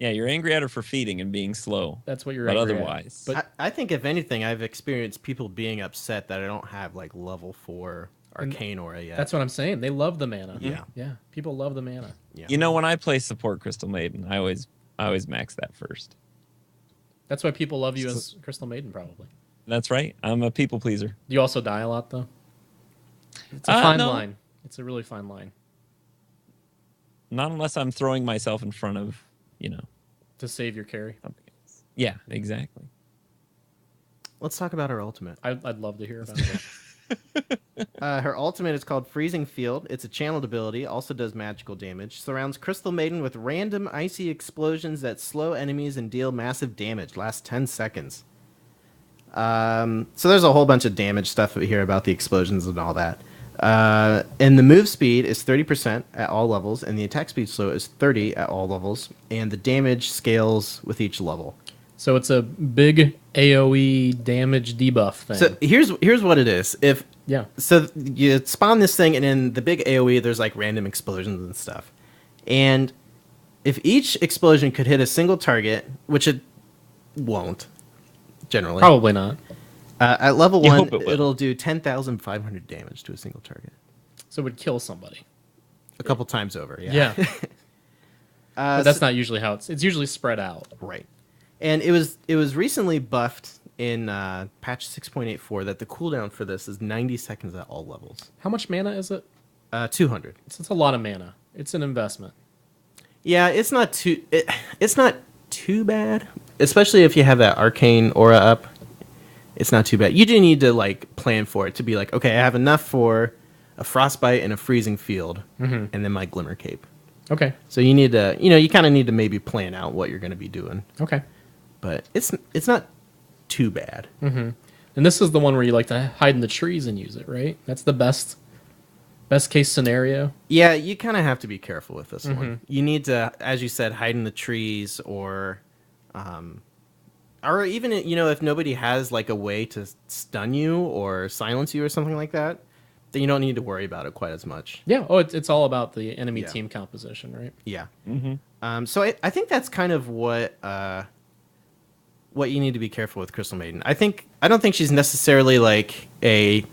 A: Yeah, you're angry at her for feeding and being slow.
C: That's what you're
A: But
C: angry
A: otherwise,
C: at. But
B: I think if anything, I've experienced people being upset that I don't have like level 4 arcane aura yet.
C: that's what I'm saying. They love the mana.
B: Yeah.
C: Yeah. People love the mana.
B: yeah.
A: you know, when I play support Crystal Maiden, I always max that first.
C: That's why people love you as Crystal Maiden, probably.
A: That's right. I'm a people pleaser.
C: Do you also die a lot, though? It's a fine
A: no.
C: line. It's a really fine line
A: Not unless I'm throwing myself in front of,
C: to save your carry.
A: something else. Yeah, exactly.
B: Let's talk about her ultimate.
C: I'd love to hear about it.
B: Her ultimate is called Freezing Field. It's a channeled ability, also does magical damage. Surrounds Crystal Maiden with random icy explosions that slow enemies and deal massive damage. Lasts 10 seconds. So there's a whole bunch of damage stuff here about the explosions and all that. And the move speed is 30% at all levels, and the attack speed slow is 30 at all levels, and the damage scales with each level.
C: So it's a big AoE damage debuff thing.
B: So here's what it is. So you spawn this thing, and in the big AoE, there's like random explosions and stuff. And if each explosion could hit a single target, which it won't, generally.
C: Probably not.
B: At level
A: You
B: 1,
A: hope it will.
B: it'll do 10,500 damage to a single target.
C: So it would kill somebody.
B: A couple times over, yeah.
C: Yeah. But that's not usually how it's usually spread out.
B: Right. And it was recently buffed in patch 6.84 that the cooldown for this is 90 seconds at all levels.
C: How much mana is it?
B: 200.
C: It's a lot of mana. It's an investment.
B: Yeah, it's not too bad, especially if you have that arcane aura up. It's not too bad. You do need to like plan for it to be like, okay, I have enough for a frostbite and a freezing field, and then my glimmer cape.
C: Okay.
B: So you need to, you kind of need to maybe plan out what you're going to be doing.
C: Okay.
B: But it's not too bad.
C: And this is the one where you like to hide in the trees and use it, right? That's the best case scenario.
B: Yeah, you kind of have to be careful with this one. You need to, as you said, hide in the trees, or even if nobody has like a way to stun you or silence you or something like that, then you don't need to worry about it quite as much.
C: Yeah. Oh, it's all about the enemy
B: Yeah.
C: team composition, right?
B: Yeah. So I think that's kind of what you need to be careful with Crystal Maiden. I don't think she's necessarily like a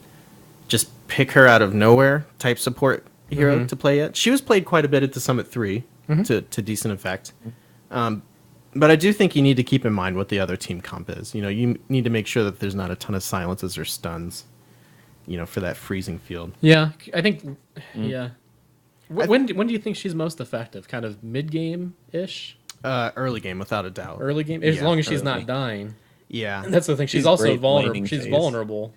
B: just pick her out of nowhere type support hero to play yet. She was played quite a bit at the Summit 3 to decent effect. But I do think you need to keep in mind what the other team comp is. You need to make sure that there's not a ton of silences or stuns, for that freezing field.
C: Yeah. I think. Yeah. When do you think she's most effective? Kind of mid game ish.
B: Early game, without a doubt.
C: Early game, as
B: Yeah,
C: long as she's
A: early.
C: not dying.
B: Yeah,
C: That's the thing. She's
A: She's
C: also
A: great
C: vulnerable.
A: laning
C: She's
A: phase.
C: vulnerable.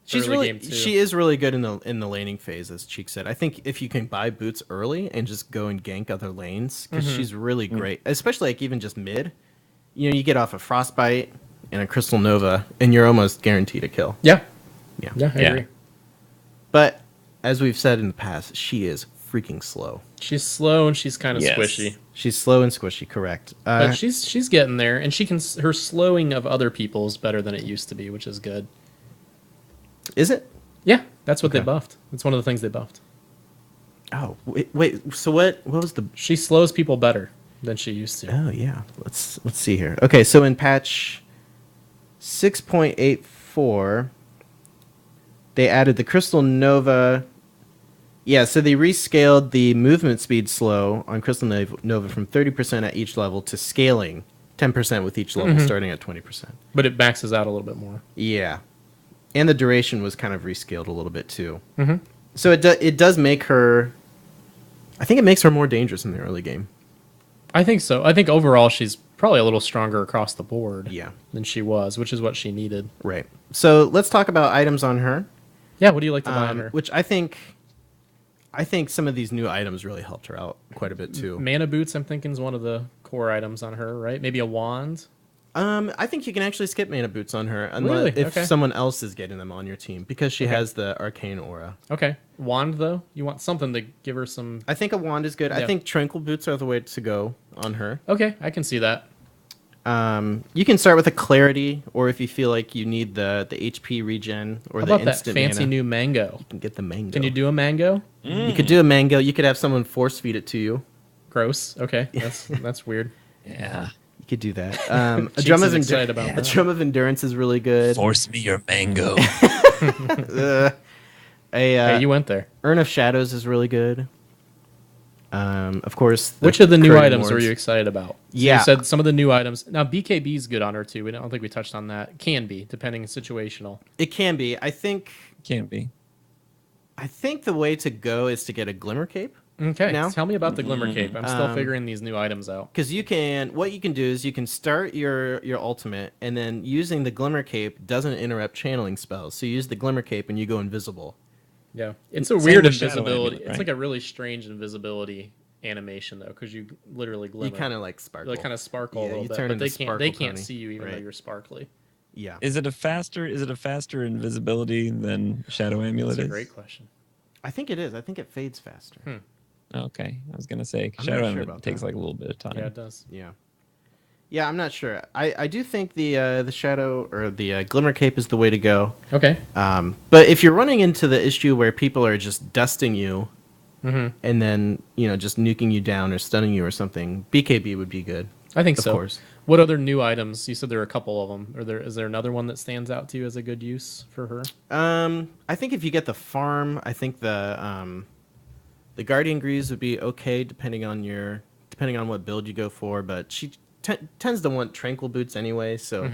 B: she's
C: early
B: really
C: game, too.
B: she is really good in the laning phase, as Cheek said. I think if you can buy boots early and just go and gank other lanes, because she's really great, especially like even just mid. You get off a frostbite and a crystal nova, and you're almost guaranteed a kill.
C: Yeah.
B: Yeah.
C: Yeah. I
A: Yeah.
C: agree.
B: But as we've said in the past, she is freaking slow.
C: She's slow and she's kind of
A: Yes.
C: squishy,
B: She's slow and squishy, correct?
C: but she's getting there, and her slowing of other people is better than it used to be, which is good.
B: Is it?
C: Yeah, that's what they
B: Okay.
C: buffed. It's one of the things they buffed.
B: Oh, wait. So what was the?
C: She slows people better than she used to.
B: Oh yeah. Let's see here. Okay, so in patch 6.84, they added the Crystal Nova. Yeah, so they rescaled the movement speed slow on Crystal Nova from 30% at each level to scaling 10% with each level, starting at 20%.
C: But it maxes out a little bit more.
B: Yeah, and the duration was kind of rescaled a little bit too. So it does make her. I think it makes her more dangerous in the early game.
C: I think so. I think overall she's probably a little stronger across the board
B: Yeah.
C: than she was, which is what she needed.
B: Right. So let's talk about items on her.
C: Yeah, what do you like to buy on her?
B: Which I think some of these new items really helped her out quite a bit too.
C: Mana boots, I'm thinking, is one of the core items on her, right? Maybe a wand.
B: I think you can actually skip mana boots on her
C: Really?
B: if
C: Okay.
B: someone else is getting them on your team because she has the arcane aura.
C: Okay. Wand though, you want something to give her some.
B: I think a wand is good.
C: Yeah.
B: I think tranquil boots are the way to go on her.
C: Okay, I can see that.
B: You can start with a clarity, or if you feel like you need the HP regen or
C: How
B: the
C: about that
B: instant
C: fancy
B: mana,
C: new mango?
B: you can get the mango.
C: Can you do a mango?
B: You could do a mango. You could have someone force feed it to you.
C: Gross. Okay, that's weird.
A: Yeah.
B: You could do that. A
C: Cheeks
B: drum
C: is
B: of
C: excited about
B: a
C: that.
B: drum of endurance is really good.
A: Force me your mango.
C: Hey, you went there.
B: Urn of Shadows is really good. Of course.
C: Which of the new
B: Curtain
C: items were
B: Wards.
C: you excited about? So
B: Yeah.
C: you said some of the new items. Now BKB is good on her too. I don't think we touched on that. Can be depending on situational.
B: It can be. I think
A: Can't be.
B: the way to go is to get a Glimmer Cape.
C: Okay,
B: Now?
C: tell me about the Glimmer Cape. I'm still figuring these new items out.
B: Because what you can do is you can start your ultimate, and then using the Glimmer Cape doesn't interrupt channeling spells. So you use the Glimmer Cape and you go invisible.
C: Yeah, it's a
A: Same
C: weird
A: with Shadow
C: invisibility.
A: Amulet,
C: It's
A: right?
C: like a really strange invisibility animation though, because you literally glimmer.
B: You kind of like sparkle.
C: like kind of sparkle a
B: Yeah,
C: little
B: you
C: bit,
B: turn
C: but
B: into
C: they can't
B: Sparkle
C: see you even though
B: right.
C: you're sparkly.
B: Yeah.
A: Is it a faster invisibility than Shadow Amulet
C: That's a
A: is?
C: great question.
B: I think it is. I think it fades faster.
A: Okay. I was gonna say
B: I'm not
A: Shadow
B: sure
A: Amulet
B: about
A: takes
B: that.
A: like a little bit of time.
C: Yeah, it does.
B: Yeah. Yeah, I'm not sure. I do think the Shadow or the Glimmer Cape is the way to go.
C: Okay.
B: But if you're running into the issue where people are just dusting you and then, just nuking you down or stunning you or something, BKB would be good.
C: I think
B: Of
C: so.
B: course.
C: What other new items? You said there are a couple of them. Is there another one that stands out to you as a good use for her?
B: I think if you get the farm, I think the Guardian Greaves would be okay depending on what build you go for, but she tends to want tranquil boots anyway, so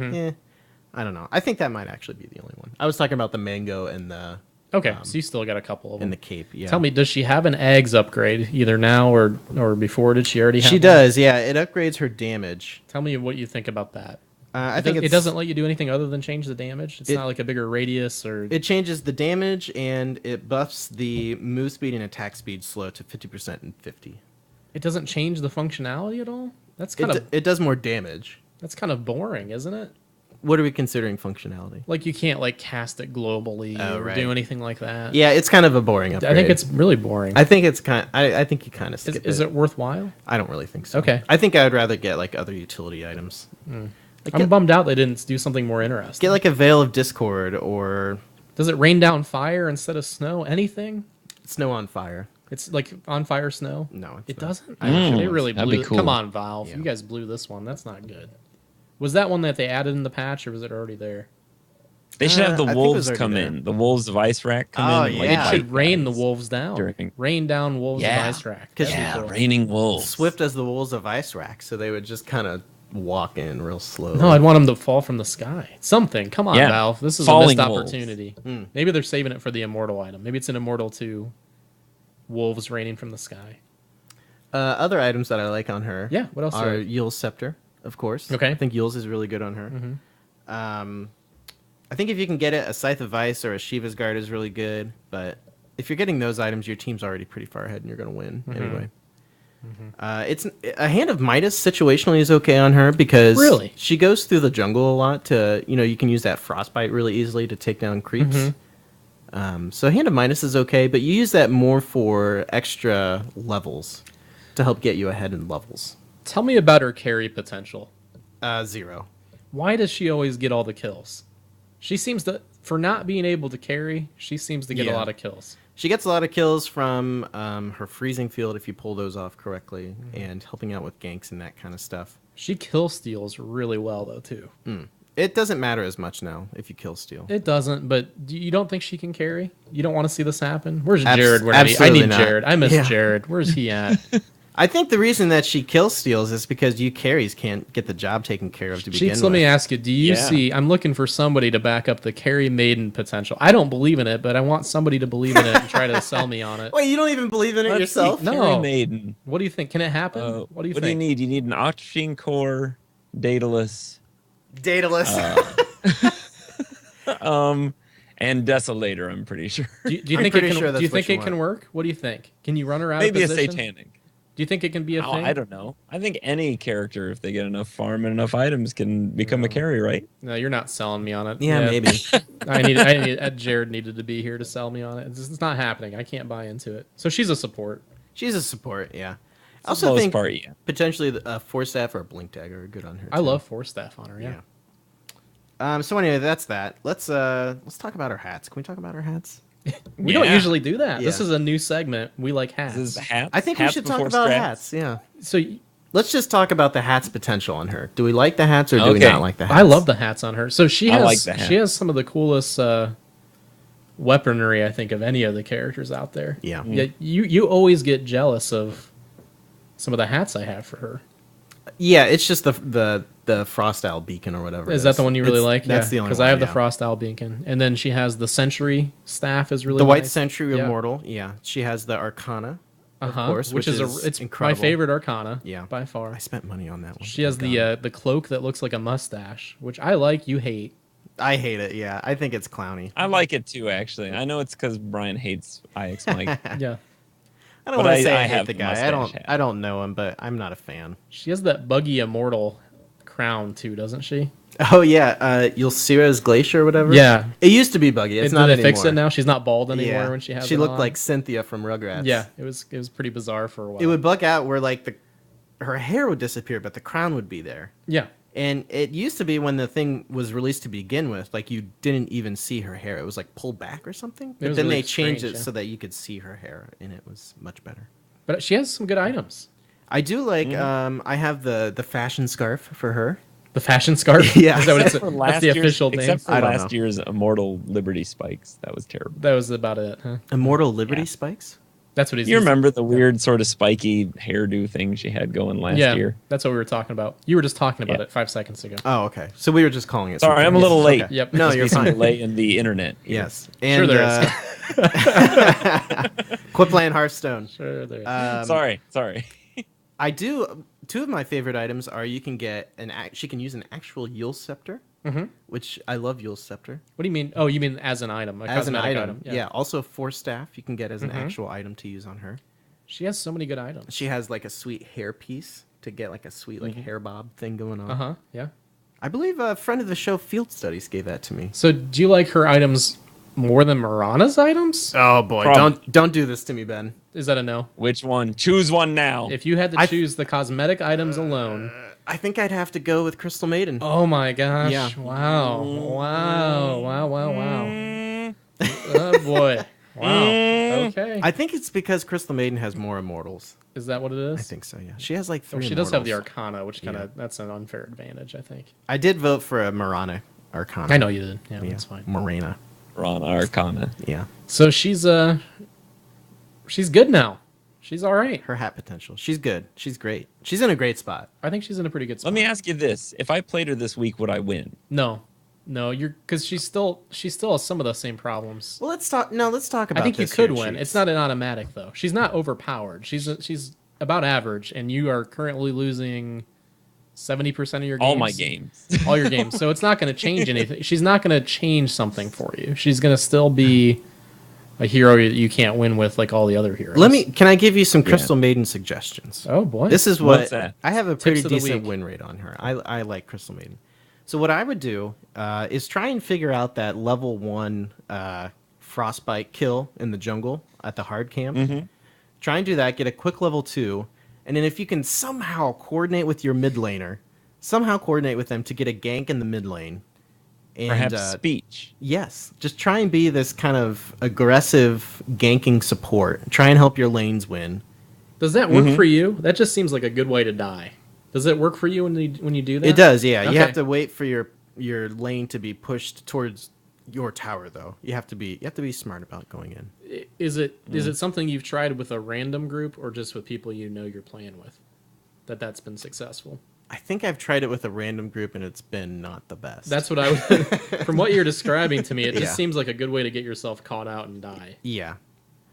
B: I don't know. I think that might actually be the only one. I was talking about the mango and the
C: Okay, so you still got a couple of them.
B: and the cape. Yeah.
C: Tell me, does she have an eggs upgrade either now or before? Did she already have
B: She
C: one?
B: does. Yeah, it upgrades her damage.
C: Tell me what you think about that.
B: I think
C: it doesn't let you do anything other than change the damage. It's not like a bigger radius or.
B: It changes the damage and it buffs the move speed and attack speed slow to 50% and 50.
C: It doesn't change the functionality at all. That's kind of
B: It does more damage.
C: that's kind of boring, isn't it?
B: What are we considering functionality?
C: Like you can't like cast it globally or
B: right.
C: do anything like that.
B: Yeah, it's kind of a boring upgrade.
C: I think it's really boring.
B: I think it's I think you kind of skip
C: Is it worthwhile?
B: I don't really think so.
C: Okay.
B: I think I would rather get like other utility items. Like,
C: I'm bummed out they didn't do something more interesting.
B: get like a Veil of Discord or
C: Does it rain down fire instead of snow? Anything?
B: Snow on Fire.
C: It's like on fire snow.
B: No, it's
C: It
B: not.
C: doesn't.
A: Mm,
C: They really
A: that'd
C: blew.
A: be cool.
C: Come on, Valve.
B: Yeah.
C: You guys blew this one. That's not good. Was that one that they added in the patch, or was it already there?
A: They should have the
B: I think it
A: wolves
B: was already
A: come
B: there.
A: in. The wolves of Ice Rack come
B: Oh,
A: in. and,
B: yeah.
C: It
A: bite
C: should rain the
A: guys
C: wolves down.
A: during-
C: Rain down wolves
A: Yeah.
C: of ice rack.
B: 'Cause-
C: That'd be
A: Yeah,
C: cool.
A: raining wolves.
B: Swift as the wolves of Ice Rack, so they would just kind of walk in real slow.
C: No, I'd want them to fall from the sky. Something. Come on,
A: Yeah.
C: Valve. This is
A: Falling
C: a missed
A: wolves.
C: opportunity. Maybe they're saving it for the Immortal item. Maybe it's an Immortal 2. Wolves raining from the sky.
B: Other items that I like on her.
C: Yeah, what else
B: Are
C: are-
B: Yule's Scepter, of course.
C: Okay.
B: I think Yule's is really good on her. I think if you can get it, a Scythe of Ice or a Shiva's Guard is really good. But if you're getting those items, your team's already pretty far ahead, and you're going to win anyway. It's a Hand of Midas situationally is okay on her because
C: Really?
B: she goes through the jungle a lot. You can use that Frostbite really easily to take down creeps. So Hand of Midas is okay, but you use that more for extra levels to help get you ahead in levels.
C: Tell me about her carry potential.
B: 0.
C: Why does she always get all the kills? She seems to, for not being able to carry, she seems to get a
B: Yeah.
C: lot of kills.
B: She gets a lot of kills from her freezing field if you pull those off correctly, and helping out with ganks and that kind of stuff.
C: She kill steals really well though too.
B: It doesn't matter as much now if you kill steal.
C: It doesn't, but you don't think she can carry? You don't want to see this happen? Where's
B: Abs-
C: Jared? I
B: absolutely
C: need
B: not.
C: Jared. I miss
B: Yeah.
C: Jared. Where's he at?
B: I think the reason that she kills steals is because you carries can't get the job taken care of to begin
C: Cheeks,
B: with.
C: let me ask you, do you
A: Yeah.
C: see, I'm looking for somebody to back up the carry Maiden potential. I don't believe in it, but I want somebody to believe in it and try to sell me on it.
B: Wait, you don't even believe in it
A: Let's see,
B: yourself?
C: No.
A: Carry Maiden.
C: What do you think? Can it happen? What do you think?
A: need? You need an Octane Core, Daedalus,
B: Daedalus.
A: and Desolator, I'm pretty sure.
C: Do you
B: I'm
C: think
B: pretty
C: it can?
B: sure
C: do
B: that's
C: you
B: what
C: think
B: you
C: it can
B: want.
C: work? What do you think? Can you run her out
A: Maybe a
C: of position?
A: Satanic.
C: Do you think it can be a thing?
A: I don't know. I think any character, if they get enough farm and enough items, can become a carry, right?
C: No, you're not selling me on it.
B: Yeah, maybe.
C: Jared needed to be here to sell me on it. It's not happening. I can't buy into it. So she's a support.
B: She's a support, yeah. I
A: For
B: also
A: the most
B: think
A: part, yeah.
B: potentially a Force Staff or a Blink Dagger are good on her.
C: I
B: too.
C: love Force Staff on her. Yeah.
B: So anyway, that's that. Let's talk about our hats. Can we talk about our hats?
C: We don't
A: Yeah.
C: usually do that. This
B: Yeah.
C: is a new segment. We like hats.
A: This is hats.
B: I think
A: hats
B: we should talk
A: before
B: about
A: strats.
B: hats. Yeah.
C: So
B: Let's just talk about the hats potential on her. Do we like the hats or do we
A: Okay.
B: not like the hats?
C: I love the hats on her. So she
A: I
C: has
A: like the
C: she has some of the coolest weaponry I think of any of the characters out there.
B: Yeah.
C: Yeah. You always get jealous of some of the hats I have for her.
B: Yeah, it's just the Frost Owl beacon or whatever.
C: Is
B: it
C: that the one you really like?
B: That's the only one.
C: Because I have the
B: yeah.
C: Frost Owl beacon, and then she has the Sentry staff is really
B: The White
C: nice.
B: Sentry
C: Yeah.
B: Immortal. Yeah, she has the Arcana, of course,
C: which is it's
B: incredible.
C: my favorite Arcana.
B: Yeah.
C: by far.
B: I spent money on that one.
C: She has the cloak that looks like a mustache, which I like. You hate.
B: I hate it. Yeah, I think it's clowny.
A: I like it too, actually. I know it's because Brian hates IX Mike.
C: Yeah,
B: I don't
A: But
B: want to say
A: I
B: I hate
A: have
B: the
A: the
B: guy.
A: mustache hat.
B: I don't know him, but I'm not a fan.
C: she has that buggy immortal crown too, doesn't she?
B: Oh yeah, Ylcira's Glacier or whatever.
C: Yeah.
B: it used to be buggy. It's
C: Did
B: not
C: they
B: anymore.
C: fix it now? She's not bald anymore
B: Yeah,
C: when she has.
B: she
C: it
B: looked
C: on.
B: like Cynthia from Rugrats.
C: Yeah, it was pretty bizarre for a while.
B: it would bug out where like her hair would disappear, but the crown would be there.
C: Yeah,
B: And it used to be when the thing was released to begin with, like you didn't even see her hair. It was like pulled back or something. But
C: was
B: then
C: really
B: they changed
C: strange,
B: it
C: yeah.
B: so that you could see her hair, and it was much better.
C: but she has some good items.
B: I do like. I have the fashion scarf for her.
C: The fashion scarf.
B: Yeah.
C: Is that what it's,
A: Except for
C: that's the official name.
A: Except for
B: I don't
A: last
B: know.
A: year's Immortal Liberty Spikes. That was terrible.
C: That was about it, huh?
B: Immortal Liberty
A: Yeah.
B: Spikes.
C: That's what he's.
A: You remember the weird sort of spiky hairdo thing she had going last
C: Yeah,
A: year?
C: that's what we were talking about. You were just talking about
A: Yeah.
C: it 5 seconds ago.
B: Oh, okay. So we were just calling it.
A: Sorry,
B: something.
A: I'm a little
B: Yes.
A: late.
B: Okay.
C: Yep.
B: No,
A: Must
B: you're
A: be some
B: fine.
A: delay in the internet. here.
B: Yes. And,
C: there is.
B: quit playing Hearthstone.
C: Sure, there.
A: Sorry.
B: I do. Two of my favorite items are you can get she can use an actual Yule Scepter, which I love Yule Scepter.
C: What do you mean? Oh, you mean as an item,
B: As an
C: cosmetic
B: item. Yeah. Also, Force Staff you can get as an actual item to use on her.
C: She has so many good items.
B: She has like a sweet hair piece to get like a sweet like hair bob thing going on.
C: Uh huh. Yeah.
B: I believe a friend of the show, Field Studies, gave that to me.
C: So, do you like her items more than Mirana's items?
B: Oh boy, don't do this to me, Ben.
C: Is that a no?
A: Which one? Choose one now.
C: If you had to choose the cosmetic items alone,
B: I think I'd have to go with Crystal Maiden.
C: oh my gosh!
B: Yeah.
C: Wow! Oh boy! Wow! Okay.
B: I think it's because Crystal Maiden has more immortals.
C: Is that what it is?
B: I think so. Yeah, she has like
C: Oh,
B: three.
C: she does have the
B: immortals.
C: Arcana, which kind of that's an unfair advantage, I think.
B: I did vote for a Marana Arcana.
C: I know you did. Yeah,
B: Yeah,
C: that's fine.
B: Morena.
A: Ron Arcana.
B: Yeah,
C: So she's good now. She's all right.
B: her hat potential. She's good. She's great. She's in a great spot.
C: I think she's in a pretty good spot.
A: Let me ask you this: if I played her this week, would I win?
C: No, you're because she still has some of the same problems.
B: Well, let's talk. No, let's talk about.
C: I think you
B: this
C: could
B: here,
C: win.
B: Cheeks.
C: It's not an automatic though. She's not overpowered. She's about average, and you are currently losing 70% of your games.
A: All my games.
C: All your games. So it's not going to change anything. She's not going to change something for you. She's going to still be a hero you can't win with like all the other heroes.
B: Can I give you some Crystal Maiden suggestions?
C: Oh boy.
B: This is
A: What's
B: what
A: that?
B: I have a pretty
C: of the
B: decent
C: week.
B: win rate on her. I like Crystal Maiden. So what I would do is try and figure out that level 1 frostbite kill in the jungle at the hard camp. Try and do that. Get a quick level 2, and then if you can somehow coordinate with your mid laner, coordinate with them to get a gank in the mid lane. And,
A: Perhaps speech.
B: Yes, just try and be this kind of aggressive ganking support. Try and help your lanes win.
C: Does that work for you? That just seems like a good way to die. Does it work for you when you do that?
B: It does, yeah.
C: Okay.
B: You have to wait for your lane to be pushed towards your tower, though. You have to be smart about going in.
C: Is it something you've tried with a random group or just with people you know you're playing with? That's been successful.
B: I think I've tried it with a random group, and it's been not the best.
C: That's what I would. From what you're describing to me, it just
B: Yeah.
C: seems like a good way to get yourself caught out and die,
B: yeah,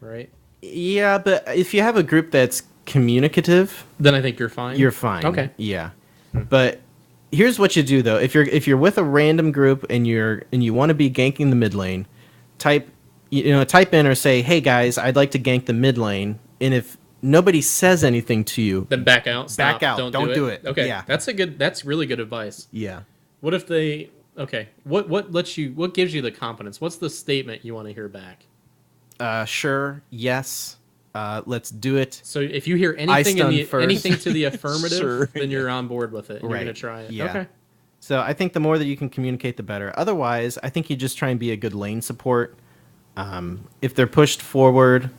C: right?
B: yeah. But if you have a group that's communicative,
C: Then I think you're fine.
B: you're fine.
C: Okay.
B: Yeah, but here's what you do though. If you're with a random group and you want to be ganking the mid lane, type in or say, "Hey guys, I'd like to gank the mid lane," and if nobody says anything to you,
C: Then back out. Stop,
B: back out. Don't do it.
C: Okay,
B: Yeah.
C: That's really good advice.
B: yeah.
C: What if they? Okay, what gives you the confidence? What's the statement you want to hear back?
B: Sure. Yes. Let's do it.
C: So if you hear anything
B: first.
C: anything to the affirmative,
A: Sure.
C: then you're on board with it. And
B: Right.
C: You're gonna try it.
B: Yeah.
C: Okay.
B: So I think the more that you can communicate, the better. Otherwise, I think you just try and be a good lane support. If they're pushed forward,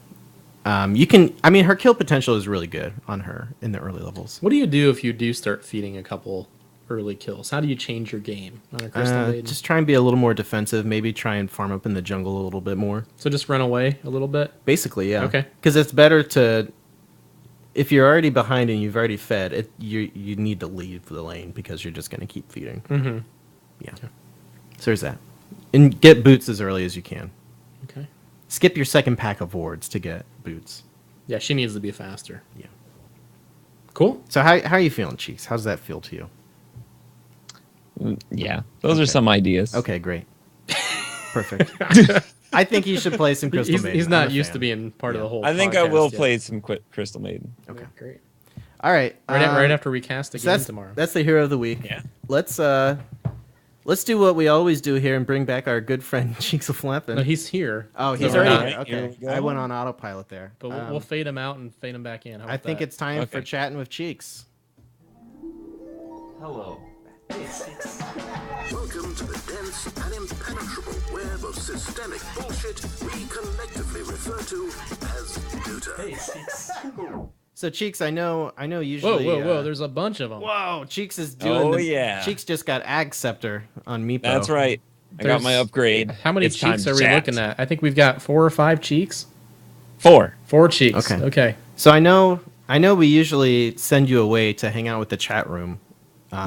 B: you can. I mean, her kill potential is really good on her in the early levels.
C: What do you do if you do start feeding a couple early kills? How do you change your game on a Crystal Maiden?
B: Just try and be a little more defensive. Maybe try and farm up in the jungle a little bit more.
C: So just run away a little bit.
B: Basically, yeah.
C: Okay.
B: Because it's better to. If you're already behind and you've already fed, you need to leave the lane because you're just going to keep feeding.
C: Mm-hmm.
B: Yeah. So there's that. And get boots as early as you can.
C: Okay.
B: Skip your second pack of wards to get boots.
C: Yeah, she needs to be faster.
B: Yeah.
C: Cool.
B: So how are you feeling, Cheeks? How does that feel to you?
A: Yeah, those are some ideas.
B: Okay, great. Perfect. I think you should play some Crystal Maiden.
C: He's
B: I'm
C: not
B: a
C: used
B: fan.
C: to being part of the whole.
A: I think I
C: podcast
A: will
C: yet.
A: play some Crystal Maiden.
C: Okay, great.
B: All right.
C: Right after we cast again
B: So
C: tomorrow.
B: that's the hero of the week.
A: Yeah.
B: Let's do what we always do here and bring back our good friend Cheeks of Flappin'.
C: No, he's here.
B: Oh, he's
C: So we're
B: already
C: not-
B: here.
A: Here
B: Okay.
A: we go.
B: I went on autopilot there.
C: But we'll fade him out and fade him back in. How
B: I
C: about
B: think
C: that?
B: it's time for
A: Okay.
B: chatting with Cheeks.
A: Hello.
E: Welcome to the dense and impenetrable web of systemic bullshit we collectively refer to as Dota.
B: So Cheeks, I know usually.
C: Whoa! There's a bunch of them.
B: Whoa, Cheeks is doing.
A: Oh, yeah.
B: Cheeks just got Ag Scepter on Meepo.
A: That's right. I got my
C: There's-
A: upgrade.
C: How many
A: It's time
C: cheeks
A: to
C: are we
A: chat.
C: looking at? I think we've got 4 or 5 cheeks.
A: 4.
C: 4 cheeks.
B: Okay.
C: Okay.
B: So I know we usually send you away to hang out with the chat room.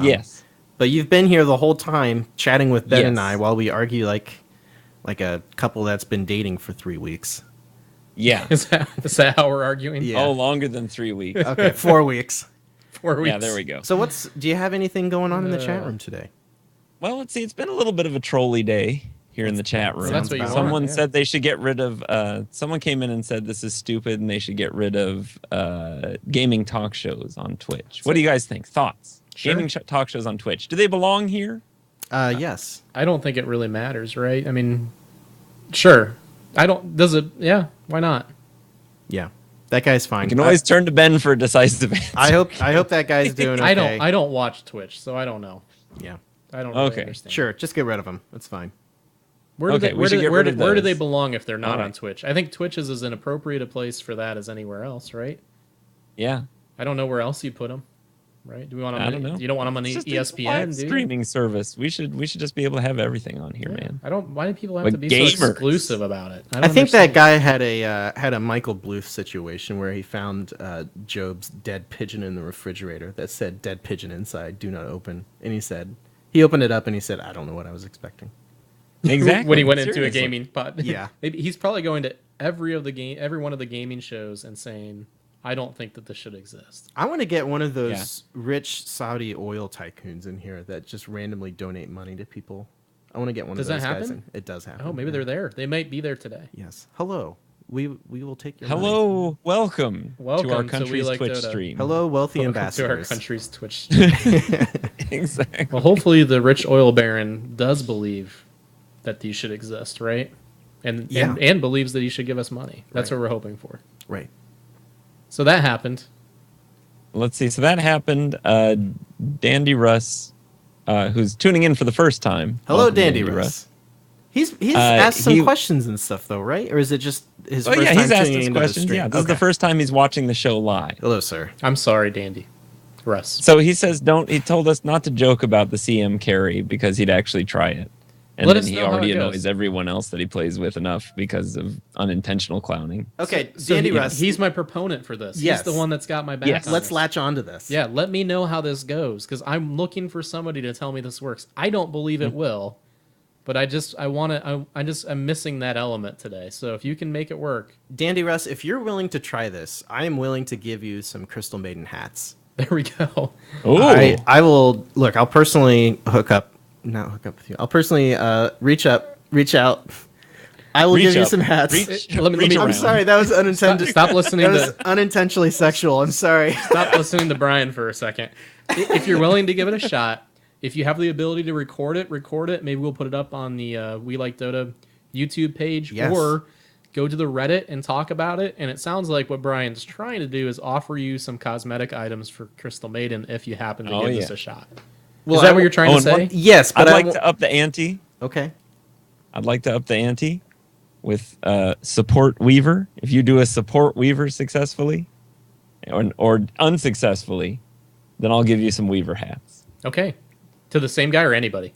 A: Yes.
B: But you've been here the whole time chatting with Ben and
A: Yes.
B: I while we argue like a couple that's been dating for 3 weeks.
A: Yeah.
C: Is that how we're arguing?
B: Yeah.
A: Oh, longer than 3 weeks.
B: Okay, 4 weeks.
C: 4 weeks.
A: Yeah, there we go.
B: So do you have anything going on in the chat room today?
A: Well, let's see. It's been a little bit of a trolley day here in the chat room.
C: that's what you
A: Someone
C: want, yeah.
A: said they should get rid of. Someone came in and said this is stupid and they should get rid of gaming talk shows on Twitch. What do you guys think? Thoughts?
C: Sure.
A: Gaming talk shows on Twitch. Do they belong here?
B: Yes.
C: I don't think it really matters, right? I mean, sure. Does it? Yeah. Why not?
B: Yeah. That guy's fine.
A: You can always turn to Ben for a decisive answer.
B: I hope that guy's doing okay.
C: I don't watch Twitch, so I don't know.
B: Yeah.
C: I don't really
A: Okay.
C: understand.
B: Sure, just get rid of him. That's fine.
C: Where do
A: Okay,
C: they,
A: we
C: where,
A: should
C: do,
A: get
C: where,
A: rid
C: do,
A: of
C: where do
A: those.
C: they belong if they're not
A: All right.
C: on Twitch? I think Twitch is as inappropriate a place for that as anywhere else, right?
A: Yeah.
C: I don't know where else you put them, right? Do we want them?
A: I don't know.
C: You don't want them on
A: It's just a
C: ESPN,
A: live
C: do you?
A: streaming service. We should just be able to have everything on here, man.
C: I don't. Why do people have
A: But
C: to be so
A: gamers.
C: exclusive about it?
B: I
C: don't
B: think that
C: understand.
B: guy had a Michael Bluth situation where he found Job's dead pigeon in the refrigerator that said "dead pigeon inside, do not open," and he opened it up and he said, "I don't know what I was expecting."
A: Exactly.
C: when he went into a
A: Seriously.
C: gaming pod.
B: Yeah.
C: Maybe he's probably going to every one of the gaming shows and saying, "I don't think that this should exist."
B: I want to get one of those rich Saudi oil tycoons in here that just randomly donate money to people. I want to get one
C: Does
B: of those
C: that
B: guys
C: happen?
B: in. It does happen.
C: Oh, maybe
B: yeah.
C: they're there. They might be there today.
B: Yes. Hello. We will take your money.
A: Hello, welcome
C: Welcome
A: to our
C: to We
A: country's
C: Like
A: Twitch
C: Dota.
A: stream.
B: Hello, wealthy
C: Welcome to our
B: ambassadors.
C: country's Twitch.
A: Exactly.
C: Well, hopefully the rich oil baron does believe that these should exist, right? And
B: Yeah.
C: and believes that he should give us money. That's
B: Right.
C: what we're hoping for.
B: Right.
C: So that happened.
A: Let's see. So that happened. Dandy Russ, who's tuning in for the first time.
B: Hello,
A: Welcome,
B: Dandy Russ. He's asked some questions and stuff though, right? Or is it just his
A: Oh
B: first
A: yeah,
B: time
A: he's asked
B: tuning
A: us
B: into the
A: questions.
B: stream?
A: Yeah, this is the
B: Okay.
A: first time he's watching the show live.
B: Hello, sir.
C: I'm sorry, Dandy. Russ.
A: So he says, "Don't." He told us not to joke about the CM carry because he'd actually try it, and
C: Let
A: then
C: us
A: he
C: know how
A: already
C: it goes.
A: annoys everyone else that he plays with enough because of unintentional clowning.
B: Okay,
C: So
B: Dandy
C: he-
B: Russ.
C: he's my proponent for this.
B: Yes.
C: He's the one that's got my back.
A: Yes.
C: on
B: Let's
C: this.
B: latch on to this.
C: Yeah, let me know how this goes because I'm looking for somebody to tell me this works. I don't believe it will, but I'm missing that element today. So if you can make it work,
B: Dandy Russ, if you're willing to try this, I am willing to give you some Crystal Maiden hats.
C: there we go.
A: Oh,
B: I will look. I'll personally not hook up with you. I'll personally reach out I will
A: Reach
B: give you
A: up.
B: some hats.
A: Reach
B: I'm
A: around.
B: sorry, that was unintended.
C: Stop listening
B: That was
C: to
B: unintentionally sexual. I'm sorry.
C: stop listening to Brian for a second. If you're willing to give it a shot, if you have the ability to record it. Maybe we'll put it up on the We Like Dota YouTube page,
B: Yes.
C: or go to the Reddit and talk about it. And it sounds like what Brian's trying to do is offer you some cosmetic items for Crystal Maiden if you happen to
A: Oh,
C: give
A: yeah.
C: this a shot.
B: Well,
C: Is that
B: I
C: what you're trying to
A: and
C: say?
A: one-
B: Yes, but
A: I'd
B: I
A: like
B: won't-
A: to up the ante.
B: Okay.
A: I'd like to up the ante with support Weaver. If you do a support Weaver successfully or unsuccessfully, then I'll give you some Weaver hats.
C: Okay. To the same guy or anybody?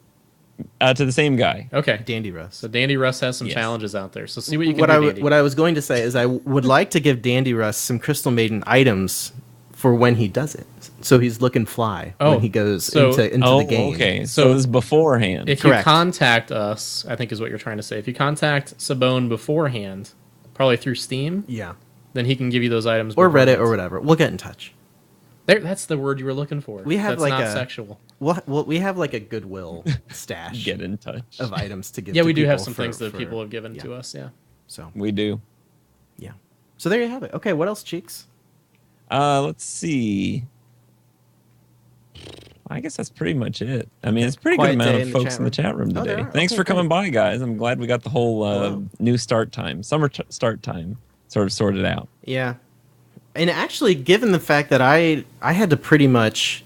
A: To the same guy.
C: Okay.
B: Dandy Russ.
C: So Dandy Russ has some
A: Yes.
C: challenges out there. So see what you can
B: What
C: do, Dandy.
B: what I was going to say is I would like to give Dandy Russ some Crystal Maiden items for when he does it, so he's looking fly
C: Oh,
B: when he goes
C: so-
B: into
A: Oh,
B: the game.
A: okay.
C: So-
A: So this is beforehand.
C: If you
B: Correct.
C: contact us, I think is what you're trying to say. If you contact Sabone beforehand, probably through Steam,
B: Yeah,
C: then he can give you those items.
B: or
C: beforehand.
B: Reddit or whatever. We'll get in touch.
C: There, that's the word you were looking for.
B: We have
C: that's
B: like
C: not
B: a-
C: sexual.
B: We have like a Goodwill stash
A: Get in touch.
B: of items to give.
C: Yeah,
B: to
C: we do have
B: people
C: some
B: for-
C: things that
B: for-
C: people have given
B: yeah.
C: to us. Yeah.
B: So
A: We do.
B: yeah, so there you have it. Okay, what else, Cheeks?
A: Let's see. I guess that's pretty much it. I mean, it's a pretty
B: Quiet
A: good amount
B: day
A: of
B: in the
A: folks
B: chat
A: in the chat room
B: Oh, there
A: today.
B: are?
A: Thanks
B: Okay,
A: for coming
B: great.
A: by, guys. I'm glad we got the whole
B: Hello.
A: new start time, start time, sort of sorted out.
B: Yeah, and actually, given the fact that I had to pretty much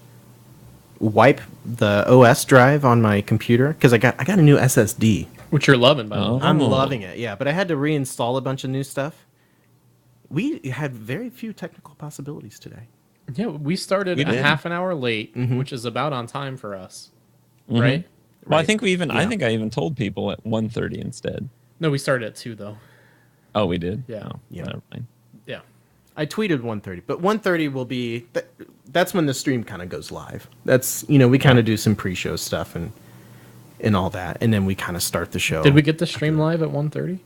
B: wipe the OS drive on my computer because I got a new SSD.
C: Which you're loving, by the
A: Oh.
C: way.
B: I'm loving it, yeah. But I had to reinstall a bunch of new stuff. We had very few technical possibilities today.
C: Yeah, we started
A: We
C: a
A: did.
C: half an hour late,
B: Mm-hmm.
C: which is about on time for us. Right?
A: Well, I
B: Right.
A: think I
B: Yeah.
A: think I even told people at 1:30 instead.
C: No, we started at 2, though.
A: Oh, we did.
C: Yeah.
A: Oh,
B: Yeah.
A: Never mind.
C: Yeah.
B: I tweeted 1:30, but 1:30 will be that's when the stream kind of goes live. That's we kind of do some pre-show stuff and all that, and then we kind of start the show.
C: Did we get the stream live at 1:30?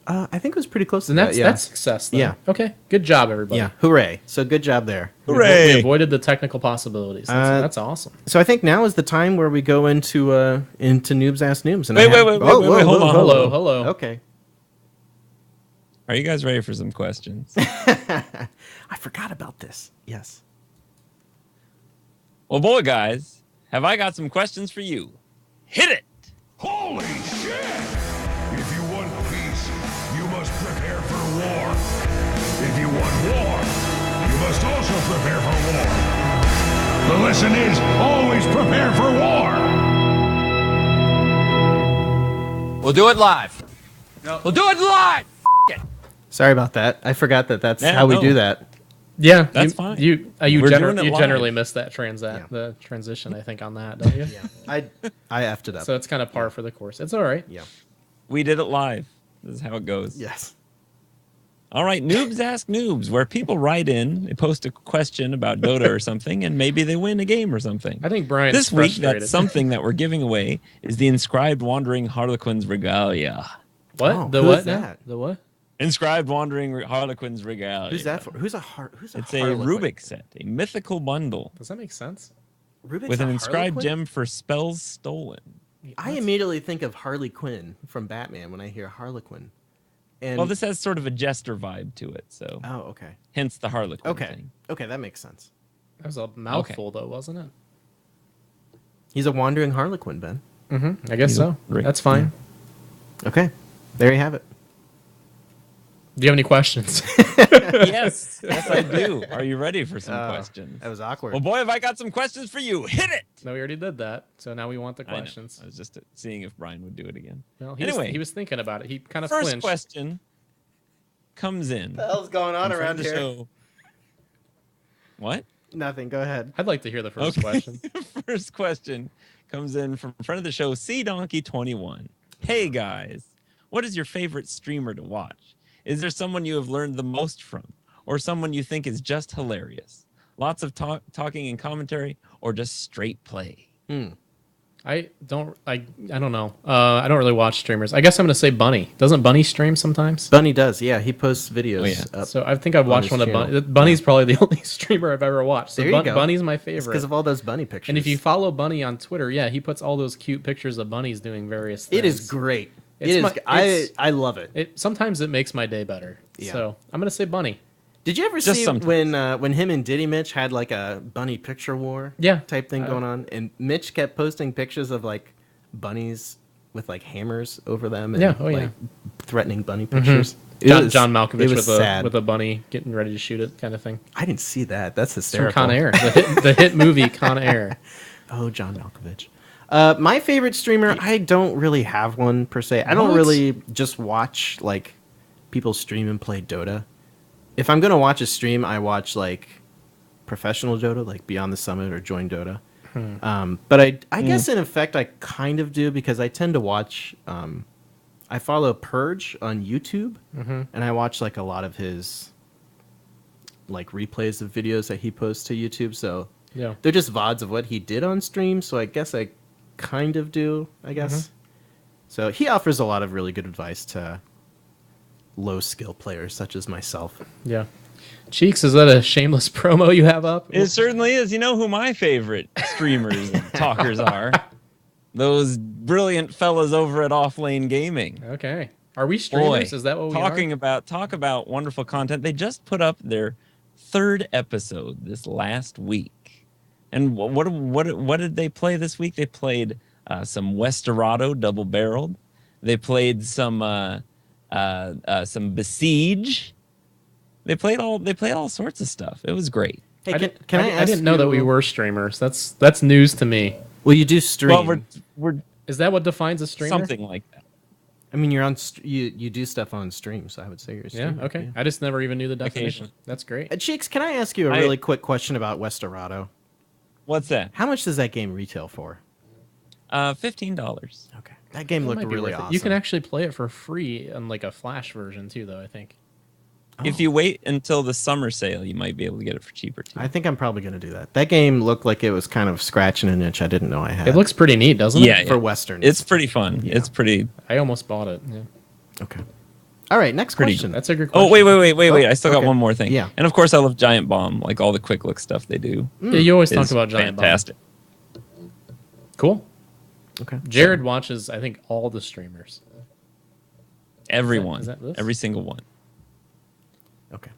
B: I think it was pretty close to
C: Then
B: that.
C: that's
B: Yeah.
C: that's success. Then.
B: Yeah.
C: Okay. Good job, everybody.
B: Yeah. Hooray! So good job there.
C: We
A: Hooray!
C: avoided the technical possibilities. That's awesome.
B: So I think now is the time where we go into Noobs Ask Noobs. And
A: Wait,
B: I have-
A: wait, wait, hold on.
C: Hello.
B: Okay.
A: Are you guys ready for some questions?
B: I forgot about this. Yes.
A: Well, boy, guys, have I got some questions for you. Hit it!
F: Holy shit! If you want peace, you must prepare for war. If you want war, you must also prepare for war. The lesson is always prepare for war.
G: We'll do it live. We'll do it live.
B: Sorry about that. I forgot that's
A: Yeah,
B: how we
A: no.
B: do that.
C: Yeah,
A: That's fine.
C: You
A: We're doing it live.
C: generally miss that
B: Yeah.
C: the transition. I think on that, don't you?
B: I effed it up.
C: So it's kind of par for the course. It's all right.
B: yeah.
A: We did it live. This is how it goes.
B: Yes.
A: All right, Noobs Ask Noobs, where people write in, they post a question about Dota or something, and maybe they win a game or something.
C: I think Brian's
A: This week,
C: frustrated.
A: that's something that we're giving away is the inscribed Wandering Harlequin's Regalia.
C: What?
B: Oh,
C: the
B: who's
C: what? now?
B: that?
C: The what?
A: Inscribed Wandering Harlequin's Regalia.
B: Who's that for? Who's a
A: It's a
B: Harlequin?
A: Rubik set, a mythical bundle
C: Does that make sense?
B: Rubik's
A: with
B: a
A: an inscribed
B: Harlequin?
A: gem for spells stolen.
B: I immediately think of Harley Quinn from Batman when I hear Harlequin. And
A: Well, this has sort of a jester vibe to it, so
B: oh, okay.
A: hence the Harlequin
B: Okay.
A: thing.
B: Okay, that makes sense.
C: That was a mouthful, though, wasn't it?
B: He's a wandering Harlequin, Ben.
C: I guess so.
A: Right.
C: That's fine.
B: Okay. There you have it.
C: Do you have any questions?
A: Yes, yes, I do. Are you ready for some questions?
B: That was awkward.
A: Well, boy, have I got some questions for you. Hit it!
C: No, we already did that. So now we want the
A: I know.
C: questions.
A: I was just seeing if Brian would do it again.
C: Well,
A: Anyway.
C: he was thinking about it. He kind of
A: First
C: flinched.
A: question comes in.
B: What the hell's going on
A: from
B: around
A: the
B: here?
A: show. What?
B: Nothing. Go ahead.
C: I'd like to hear the first
A: Okay.
C: question.
A: First question comes in from friend of the show, C Donkey 21. Hey guys, what is your favorite streamer to watch? Is there someone you have learned the most from, or someone you think is just hilarious? Lots of talking and commentary, or just straight play?
C: I don't know. I don't really watch streamers. I guess I'm gonna say Bunny. Doesn't Bunny stream sometimes?
B: Bunny does. Yeah, he posts videos.
A: Oh, yeah.
B: Up.
C: So I think I've watched
B: his
C: one of
B: channel.
C: Bunny. Bunny's probably the only streamer I've ever watched. So
B: There you go.
C: Bunny's my
B: It's
C: favorite.
B: because of all those bunny pictures.
C: And if you follow Bunny on Twitter, yeah, he puts all those cute pictures of bunnies doing various things.
B: it is great. I love it.
C: Sometimes it makes my day better.
B: Yeah.
C: So I'm gonna say Bunny.
B: Did you ever
A: Just
B: see
A: sometimes.
B: when him and Diddy Mitch had like a bunny picture war type thing going on, and Mitch kept posting pictures of like bunnies with like hammers over them and like threatening bunny pictures.
C: John Malkovich with a bunny getting ready to shoot it, kind of thing.
B: I didn't see that. That's
C: From
B: hysterical.
C: Con Air, the hit movie Con Air.
B: Oh, John Malkovich. My favorite streamer, I don't really have one per se. I don't really just watch like people stream and play Dota. If I'm gonna watch a stream, I watch like professional Dota, like Beyond the Summit or Join Dota. But I guess in effect I kind of do, because I tend to watch. I follow Purge on YouTube, and I watch like a lot of his like replays of videos that he posts to YouTube. So they're just VODs of what he did on stream. So I guess I kind of do. I guess. So he offers a lot of really good advice to low skill players such as myself.
C: Yeah. Cheeks, is that a shameless promo you have up?
A: It certainly is. You know who my favorite streamers and talkers are? Those brilliant fellas over at Offlane Gaming.
C: Okay. Are we streamers? Is that what we are?
A: Talk about wonderful content. They just put up their 3rd episode this last week. And what did they play this week? They played some Westerado double-barreled. They played some Besiege. They played all sorts of stuff. It was great.
B: Hey, can I ask
C: I didn't know that we were streamers. That's news to me.
B: Well, you do stream.
A: Well, we're
C: Is that what defines a streamer?
A: something like that.
B: I mean, you're on. You do stuff on stream, so I would say you're a streamer.
C: Yeah. Okay. I just never even knew the definition.
A: Occasionally.
C: That's great.
B: Cheeks, can I ask you a really quick question about Westerado?
A: What's that?
B: How much does that game retail for?
A: $15.
B: Okay, that game looked
C: Might be
B: really
C: worth it.
B: awesome.
C: You can actually play it for free on like a Flash version too, though. I think.
A: If you wait until the summer sale, you might be able to get it for cheaper too.
B: I think I'm probably going to do that. That game looked like it was kind of scratching an itch I didn't know I had.
C: It looks pretty neat, doesn't it?
A: Yeah,
B: for Western.
A: It's pretty fun.
B: Yeah.
A: It's pretty.
C: I almost bought it. Yeah.
B: Okay. All right, next
A: Pretty
B: question.
C: That's a good question.
A: Oh wait! I still got
B: okay.
A: one more thing.
B: Yeah.
A: And of course, I love Giant Bomb. Like all the quick look stuff they do.
C: Yeah, you always talk
A: is
C: about Giant Bomb.
A: fantastic.
C: Cool.
B: Okay.
C: Jared watches, I think, all the streamers.
A: Everyone,
C: Is that this?
A: every single one.
B: Okay.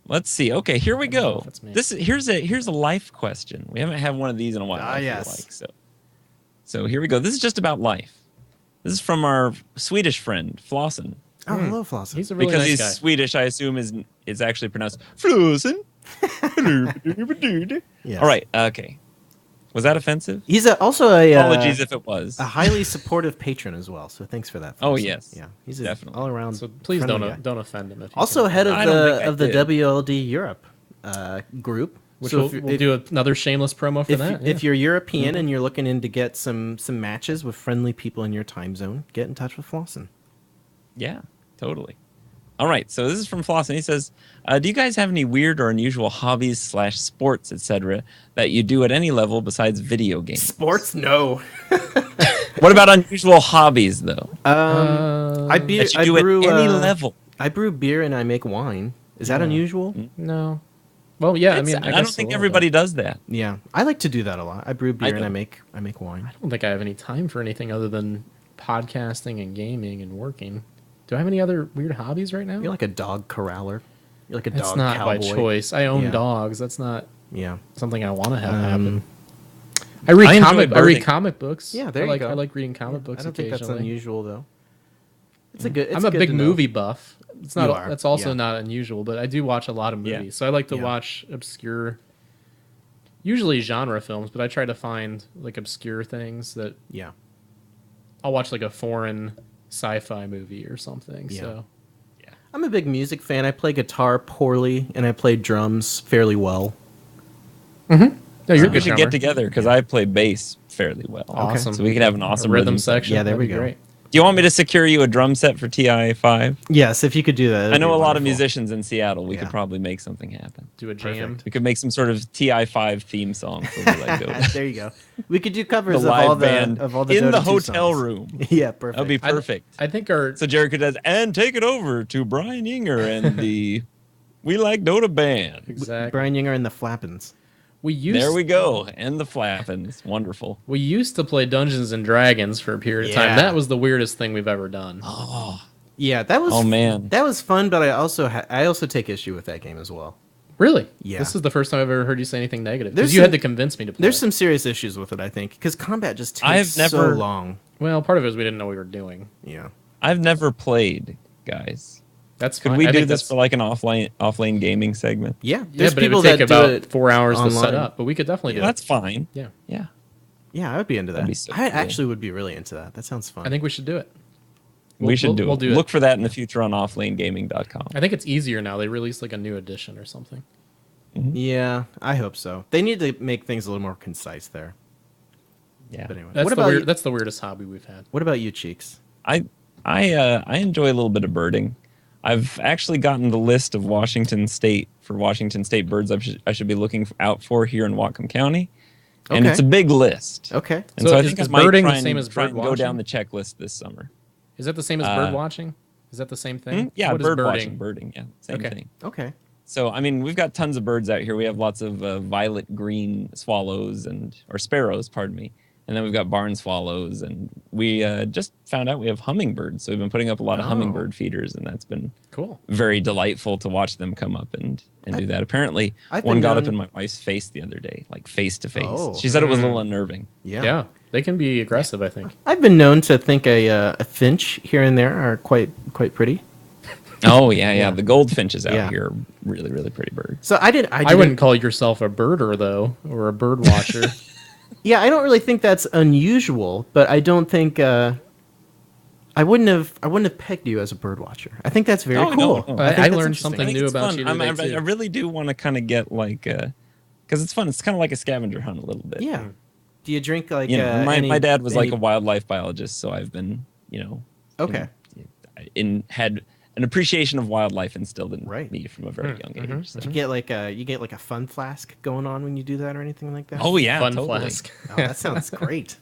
A: Let's see. Okay, here we
C: know
A: go.
C: if it's me.
A: Here's a life question. We haven't had one of these in a while. I feel
B: yes.
A: like, so here we go. This is just about life. This is from our Swedish friend Flossen.
B: Oh, hello, Flossen.
C: He's a really
A: Because
C: nice
A: he's
C: guy.
A: Swedish, I assume is actually pronounced Flossen.
B: Yes.
A: All right. Okay. Was that offensive?
B: He's also a
A: Apologies if it was.
B: a highly supportive patron as well. So thanks for that.
A: Oh,
B: Flossen.
A: yes.
B: Yeah, he's
A: Definitely.
B: all around.
C: So please
B: friendly guy.
C: don't offend him. If you
B: Also
C: can.
B: head
A: I don't think I
B: of the
A: did.
B: WLD Europe group.
C: Which
B: So
C: we'll do another shameless promo for that.
B: If you're European and you're looking in to get some matches with friendly people in your time zone, get in touch with Flossen.
A: Yeah, totally. All right, so this is from Flossen. He says, do you guys have any weird or unusual hobbies / sports, etc., that you do at any level besides video games?
B: Sports, no.
A: What about unusual hobbies, though?
B: I
A: That you do at any level.
B: I brew beer and I make wine. Is that unusual?
C: No. Well, yeah. I
A: It's-
C: mean,
A: I
C: guess
A: don't
C: a
A: think
C: little
A: everybody
C: bit.
A: does that.
B: Yeah, I like to do that a lot. I brew beer and
A: don't.
B: I make wine.
C: I don't think I have any time for anything other than podcasting and gaming and working. Do I have any other weird hobbies right now?
B: You're like a dog corraler. You're like a
C: That's
B: dog
C: not
B: cowboy.
C: by choice. I own
B: Yeah.
C: dogs. That's not
B: Yeah.
C: something I want to have happen. I read
A: I enjoy
C: I read
A: birding.
C: comic books.
B: Yeah, there
C: I
B: you
C: like,
B: go.
C: I like reading comic books
B: I don't think that's
C: occasionally.
B: unusual though. It's a good. It's
C: I'm a
B: good
C: big
B: to know.
C: movie buff. It's not.
B: You are,
C: That's also
B: yeah.
C: not unusual, but I do watch a lot of
A: Yeah.
C: movies. So I like to
B: Yeah.
C: watch obscure, usually genre films, but I try to find like obscure things that
B: Yeah.
C: I'll watch like a foreign sci-fi movie or something.
B: Yeah.
C: So
B: I'm a big music fan. I play guitar poorly and I play drums fairly well.
C: yeah, you're a
A: We
C: good
A: should
C: drummer.
A: get together because I play bass fairly well.
C: Awesome.
A: So we could have an
C: A
A: awesome
C: rhythm section.
B: Yeah, there
C: That'd
B: we
C: be
B: go.
C: Great.
A: Do you want me to secure you a drum set for TI5?
B: Yes, if you could do that.
A: I
B: that'd
A: know
B: be
A: a lot of
B: wonderful.
A: musicians in Seattle. We
B: Yeah.
A: could probably make something happen.
C: Do a jam.
B: Perfect.
A: We could make some sort of TI5 theme song for We Like Dota.
B: There you go. We could do
A: The
B: covers
A: live
B: of all
A: band
B: the
A: in
B: Dota
A: the
B: 2
A: hotel
B: songs.
A: room.
B: Yeah, perfect.
A: That'd be perfect.
C: I think our
A: So Jared could and take it over to Brian Yinger and the We Like Dota band.
C: exactly.
B: Brian Yinger and the Flappins.
A: There we go. And the flappins. Wonderful.
C: We used to play Dungeons and Dragons for a period of time.
B: Yeah.
C: That was the weirdest thing we've ever done.
A: Oh,
B: Yeah, that was.
A: Oh, man.
B: that was fun. But I also take issue with that game as well.
C: Really?
B: Yeah.
C: This is the first time I've ever heard you say anything negative.
B: There's
C: Because you
B: some-
C: had to convince me to play.
B: There's
C: it.
B: some serious issues with it, I think, because combat just takes
A: I've
B: so
A: never-
B: long.
C: Well, part of it is we didn't know what we were doing.
B: Yeah.
A: I've never played, guys.
C: That's
A: Could
C: fine.
A: we
C: I
A: do
C: think
A: this
C: that's-
A: for like an offlane gaming segment?
B: Yeah.
C: Yeah,
B: There's
C: but it
B: people
C: would take
B: that do
C: about
B: it
C: 4 hours to set
B: online.
C: up. But we could definitely do
A: Yeah,
C: it.
A: that's fine.
C: Yeah.
A: Yeah.
B: Yeah, I would be into that.
A: That'd be so
B: I
A: cool.
B: actually would be really into that. That sounds fun.
C: I think we should do it.
A: We should do
C: we'll
A: it.
C: do it.
A: Look for that in the future on offlanegaming.com.
C: I think it's easier now. They released like a new edition or something.
B: Yeah, I hope so. They need to make things a little more concise there.
A: Yeah.
B: But anyway,
C: That's
B: what
C: the
B: about
C: weird,
B: you?
C: that's the weirdest hobby we've had.
B: What about you, Cheeks?
A: I enjoy a little bit of birding. I've actually gotten the list of Washington State birds I should be looking out for here in Whatcom County, and
B: Okay.
A: it's a big list.
B: Okay.
A: And
C: So
A: I
C: is-
A: think
C: is
A: I might
C: birding
A: try
C: the
A: and,
C: same as
A: try and
C: bird
A: go down
C: watching?
A: the checklist this summer.
C: Is that the same as bird watching? Is that the same thing?
A: Yeah,
C: What is
A: bird
C: birding?
A: watching, birding. Yeah, same
C: Okay.
A: thing.
B: Okay.
A: So I mean, we've got tons of birds out here. We have lots of violet green swallows or sparrows, pardon me. And then we've got barn swallows, and we just found out we have hummingbirds. So we've been putting up a lot of
B: Oh.
A: hummingbird feeders, and that's been
C: Cool.
A: very delightful to watch them come up and do that. Apparently,
B: I've
A: one
B: been
A: got up
B: known-
A: in my wife's face the other day, like face to face.
B: Oh.
A: She said it was a little unnerving.
B: Yeah.
C: Yeah. They can be aggressive, I think.
B: I've been known to think a finch here and there are quite pretty.
A: Oh yeah. The goldfinches out
B: Yeah.
A: here are really, really pretty birds.
B: So I
C: I wouldn't call yourself a birder though, or a bird watcher.
B: Yeah, I don't really think that's unusual, but I don't think I wouldn't have pegged you as a bird watcher. I think that's very
A: Oh, no,
B: cool.
A: no.
C: I
B: think that's
C: learned
B: interesting.
C: something
A: I think
C: new
A: it's
C: about
A: fun.
C: you
A: I
C: today, too.
A: really do want to kind of get like, because it's fun. It's kind of like a scavenger hunt a little bit.
B: Yeah. Do you drink like
A: You know, my
B: any-
A: dad was like
B: any-
A: a wildlife biologist, so I've been,
B: Okay.
A: had an appreciation of wildlife instilled in
B: Right.
A: me from a very young age. So.
B: You get like a fun flask going on when you do that or anything like that?
A: Oh yeah,
C: Fun
A: totally.
C: flask.
B: Oh, that sounds great.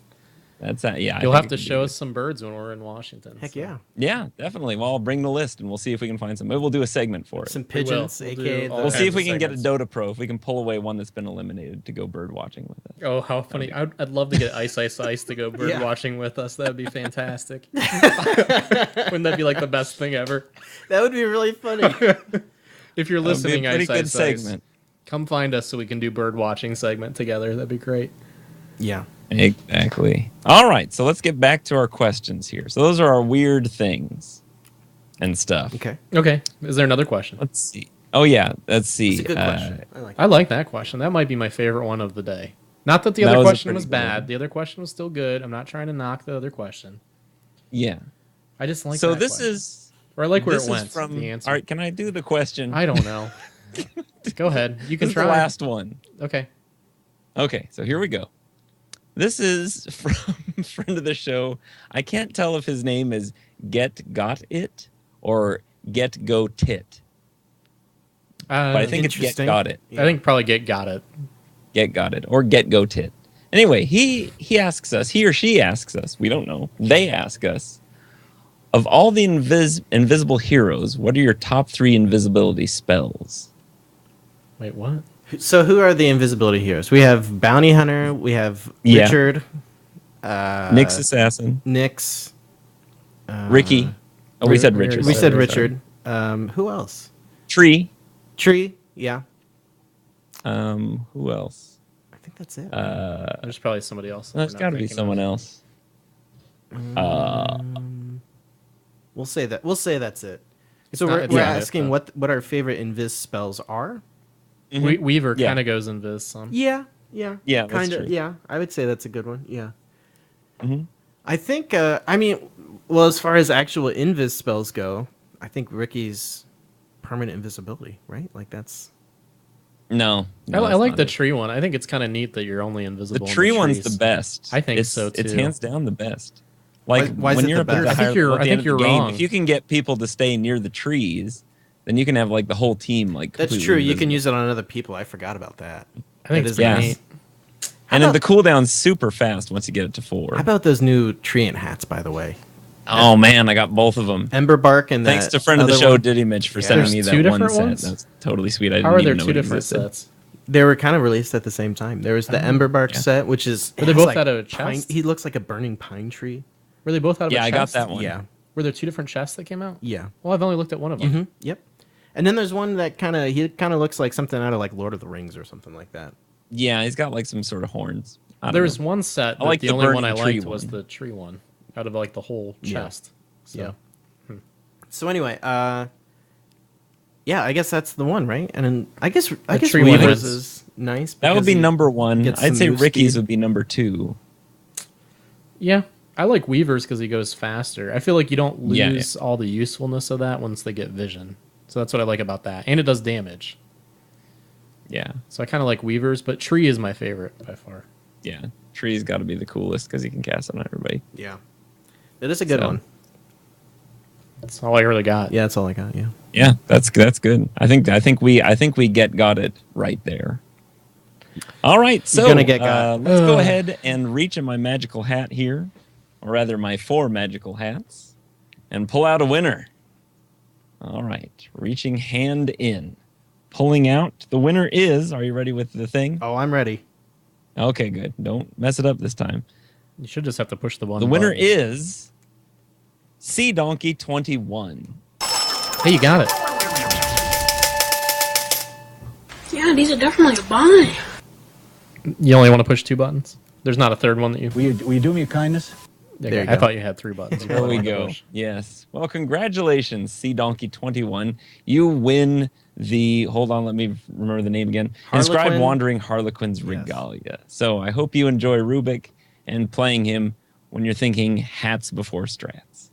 A: That's that. Yeah, I
C: You'll
A: think
C: have to
A: it could
C: show
A: be
C: us some birds when we're in Washington.
B: Heck
C: so.
B: yeah.
A: Yeah, definitely. Well, I'll bring the list and we'll see if we can find some. Maybe we'll do a segment for it.
B: Some
C: We will.
B: pigeons,
C: We'll
B: aka
C: do all
B: the-
A: We'll see
C: kinds
A: if we
C: of
A: can get a
C: segments.
A: Dota Pro, if we can pull away one that's been eliminated to go bird watching with it.
C: Oh, how funny. I'd love to get Ice to go bird
B: Yeah.
C: watching with us. That would be fantastic. Wouldn't that be like the best thing ever?
B: That would be really funny.
C: If you're
A: That would be
C: listening,
A: a pretty good
C: Ice,
A: segment.
C: come find us so we can do bird watching segment together. That'd be great.
B: Yeah.
A: Exactly. All right, so let's get back to our questions here. So those are our weird things and stuff.
B: Okay.
C: Okay. Is there another question?
A: Let's see. Oh yeah, let's see.
B: It's a good question. I like
C: I like that question. That might be my favorite one of the day. Not that the
A: That
C: other
A: was a
C: question
A: pretty
C: was
A: good
C: bad.
A: one.
C: The other question was still good. I'm not trying to knock the other question.
A: Yeah.
C: I just like
A: So
C: that
A: this
C: question.
A: is
C: Or I like where
A: this
C: it went.
A: is from.
C: The answer.
A: All right, can I do the question?
C: I don't know. Go ahead. You can
A: This is
C: try.
A: the last one.
C: Okay.
A: Okay, so here we go. This is from a friend of the show. I can't tell if his name is Got It or Get Go Tit, but I think it's Get
B: Interesting.
A: Got It.
C: I think probably got it.
A: Get Got It or Get Go Tit. Anyway, he asks us, he or she asks us, we don't know. They ask us, of all the invisible heroes, what are your top 3 invisibility spells?
C: Wait, what?
B: So who are the invisibility heroes? We have Bounty Hunter, we have
A: Yeah.
B: Richard,
A: Nyx Assassin,
B: Nyx,
A: Ricky. Oh, we said Richard.
B: we said
A: Sorry.
B: Richard. Who else?
A: Tree.
B: Tree, yeah.
A: Who else?
B: I think that's it.
C: There's probably somebody else. that
A: There's
C: we're not
A: got to be
C: thinking
A: someone
C: of.
A: else.
B: We'll say that's it. So
C: not-
B: we're,
C: it's
B: we're
C: not it,
B: asking
C: though.
B: what our favorite invis spells are.
C: Weaver
A: Yeah.
C: kind of goes in this. Some.
B: Yeah,
A: Yeah, that's
B: kind of.
A: true.
B: Yeah, I would say that's a good one. Yeah.
A: Mhm.
B: I think. I mean, well, as far as actual invis spells go, I think Ricky's permanent invisibility, right? Like that's.
A: No,
C: I
A: it's
C: like
A: not
C: the
A: it.
C: tree one. I think it's kind of neat that you're only
A: The
C: invisible. in
A: tree one's
C: trees.
A: the best.
C: I think
A: it's,
C: so,
A: It's
C: too.
A: hands down the best. Like
B: Why is
A: when
B: it
A: you're
B: the
A: up at
B: best?
A: the
B: I
C: think you're-
A: at the
C: I
A: end
C: think
A: of the
C: you're
A: game,
C: wrong.
A: if you can get people to stay near the trees, then you can have like the whole team like.
B: That's
A: completely
B: true. You can
A: invisible.
B: use it on other people. I forgot about that.
C: I think
B: That
C: it's
B: is
A: yeah.
C: neat.
A: And then
B: about-
A: the cooldown's super fast once you get it to 4.
B: How about those new treant hats, by the way?
A: Oh man, I got both of them.
B: Ember bark and
A: Thanks
B: that
A: to friend of the
B: other
A: show,
B: one.
A: Diddy Mitch, for
B: Yeah.
A: sending
C: There's
A: me
C: two
A: that one
C: different
A: set.
C: ones?
A: That's totally sweet. I
C: How
A: didn't
C: are there
A: even know
C: two
A: it
C: different
A: existed.
C: sets?
B: They were kind of released at the same time. There was the Ember Bark set, which is...
C: Were they
B: has,
C: both
B: like,
C: out of a
B: pine-
C: chest?
B: He looks like a burning pine tree.
C: Were they both out of a
A: Yeah,
C: chest?
A: I got that one.
B: Yeah.
C: Were there 2 different chests that came out?
B: Yeah.
C: Well, I've only looked at one of them.
B: Mm-hmm. Yep. And then there's one that he kind of looks like something out of like Lord of the Rings or something like that.
A: Yeah, he's got like some sort of horns.
C: There was one set that
A: like
C: the
A: the
C: only one
A: burning
C: I
A: tree
C: liked was
A: one.
C: the tree one out of like the whole chest. So
B: So anyway, yeah, I guess that's the one, right? And then I guess
C: tree one
B: Weaver's
C: is-
B: is nice.
A: That would
B: because
A: be
B: he
A: number 1.
B: gets
A: I'd
B: some
A: say
B: move
A: Ricky's
B: speed.
A: would be number 2.
C: yeah, I like Weaver's because he goes faster. I feel like you don't
A: Yeah,
C: lose all the usefulness of that once they get vision. So that's what I like about that, and it does damage.
A: Yeah.
C: So I kind of like Weaver's, but Tree is my favorite by far.
A: Yeah. Tree's got to be the coolest because he can cast on everybody.
B: Yeah, it is a good
A: So-
B: one.
C: That's all I really got.
B: Yeah, that's all I got. Yeah.
A: Yeah, that's good. I think we got it right there. All right, so
B: gonna get got.
A: let's go ahead and reach in my magical hat here, or rather my 4 magical hats, and pull out a winner. All right, reaching hand in, pulling out. The winner is. Are you ready with the thing?
B: Oh, I'm ready.
A: Okay, good. Don't mess it up this time.
C: You should just have to push the one.
A: The winner
C: button.
A: is Sea Donkey 21.
C: Hey, you got it.
H: Yeah, these are definitely a buy.
C: You only want to push 2 buttons. There's not a third one that you.
I: Will you do me a kindness?
C: Okay,
B: There you
C: I
B: go.
C: thought you had 3 buttons. You
A: There
C: probably
A: we
C: wanted to
A: go.
C: push.
A: Yes. Well, congratulations, Sea Donkey 21. You win the. Hold on, let me remember the name again. Inscribe
B: Harlequin?
A: Wandering Harlequin's Regalia. So I hope you enjoy Rubik and playing him when you're thinking hats before strats.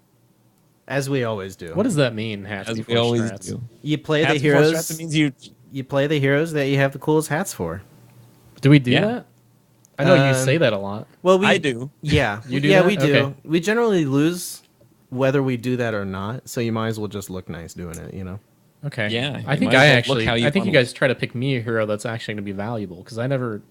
B: As we always do.
C: What does that mean? Hats
A: As
C: before
A: we always
C: strats?
A: do.
B: You play
A: Hats
B: the
A: before
B: heroes.
A: strats, it means you.
B: You play the heroes that you have the coolest hats for.
C: Do we do
A: Yeah.
C: that? I know you
B: Um,
C: say that a lot.
B: Well,
A: I do.
B: Yeah,
C: You do
B: Yeah,
C: that?
B: we do.
C: Okay.
B: We generally lose whether we do that or not. So you might as well just look nice doing it. You know.
C: Okay.
A: Yeah,
C: I
A: you
C: think
A: might
C: I
A: as well look
C: actually.
A: how you
C: I think you
A: wanna-
C: guys try to pick me a hero that's actually going to be valuable because I never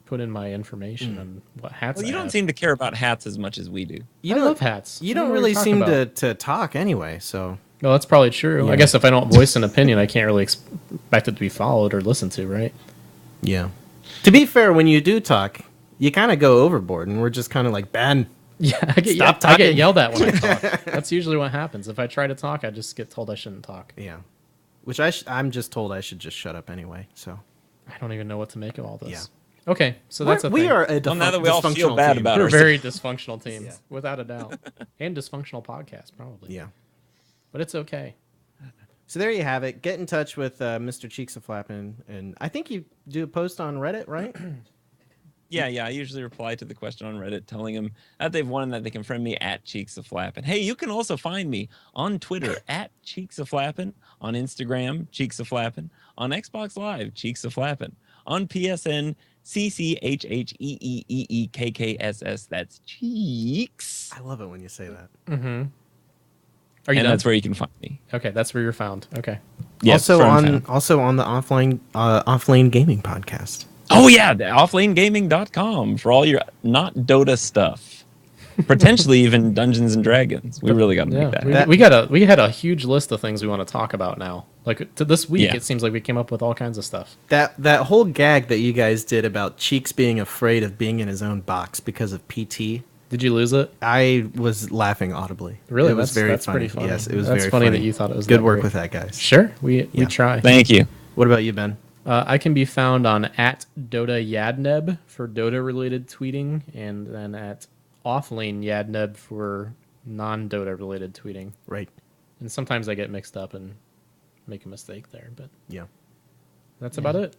C: put in my information on what hats.
A: Well, you
C: I
A: don't
C: have.
A: seem to care about hats as much as we do.
B: You
C: I
B: don't-
C: love hats.
B: You
C: What
B: don't
C: are we
B: really
C: talking
B: seem
C: about?
B: to talk anyway. So
C: No, that's probably true.
B: Yeah.
C: I guess if I don't voice an opinion, I can't really expect it to be followed or listened to, right?
B: yeah. To be fair, when you do talk, you kind of go overboard, and we're just kind of like Ben.
C: Yeah, I get,
B: Stop
C: I get
B: talking.
C: yelled at when I talk. That's usually what happens. If I try to talk, I just get told I shouldn't talk.
B: Yeah. Which I'm just told I should just shut up anyway. So
C: I don't even know what to make of all this.
B: Yeah.
C: Okay, so that's a
B: we
C: thing.
B: are a
A: Well, now that we all feel
B: dysfunctional
A: bad
B: team.
A: about
C: We're a
A: it.
C: very dysfunctional team, without a doubt, and dysfunctional podcast probably.
B: Yeah.
C: But it's okay.
B: So there you have it. Get in touch with Mr. Cheeks of Flappin', and I think you do a post on Reddit, right?
A: Yeah. I usually reply to the question on Reddit telling them that they've won and that they can friend me at Cheeks of Flappin'. Hey, you can also find me on Twitter at Cheeks of Flappin', on Instagram, Cheeks of Flappin', on Xbox Live, Cheeks of Flappin', on PSN, CCHHEEEEKKSS. That's Cheeks.
B: I love it when you say that.
C: Mm-hmm. Are you
A: And
C: done?
A: that's where you can find me.
C: Okay, that's where you're found. Okay.
A: Yes,
B: also
A: where I'm
B: on
A: found.
B: also on the offlane gaming podcast.
A: Oh yeah, the offlanegaming.com for all your not Dota stuff. Potentially even Dungeons and Dragons. We really got to make that.
C: We had a huge list of things we want to talk about now. Like to this week,
A: Yeah.
C: it seems like we came up with all kinds of stuff.
B: That whole gag that you guys did about Cheeks being afraid of being in his own box because of PT.
C: Did you lose it?
B: I was laughing audibly.
C: Really?
B: It was
C: That's
B: funny.
C: pretty funny.
B: Yes, it was
C: That's
B: very
C: funny
B: funny.
C: that you thought it was
B: good
C: that
B: work
C: great.
B: with that, guys.
C: Sure, we
B: Yeah.
C: try.
A: Thank you.
B: What about you, Ben?
C: I can be found on at Dota Yadneb for Dota related tweeting, and then at Offlane Yadneb for non Dota related tweeting.
B: Right.
C: And sometimes I get mixed up and make a mistake there, but
B: Yeah.
C: that's about it.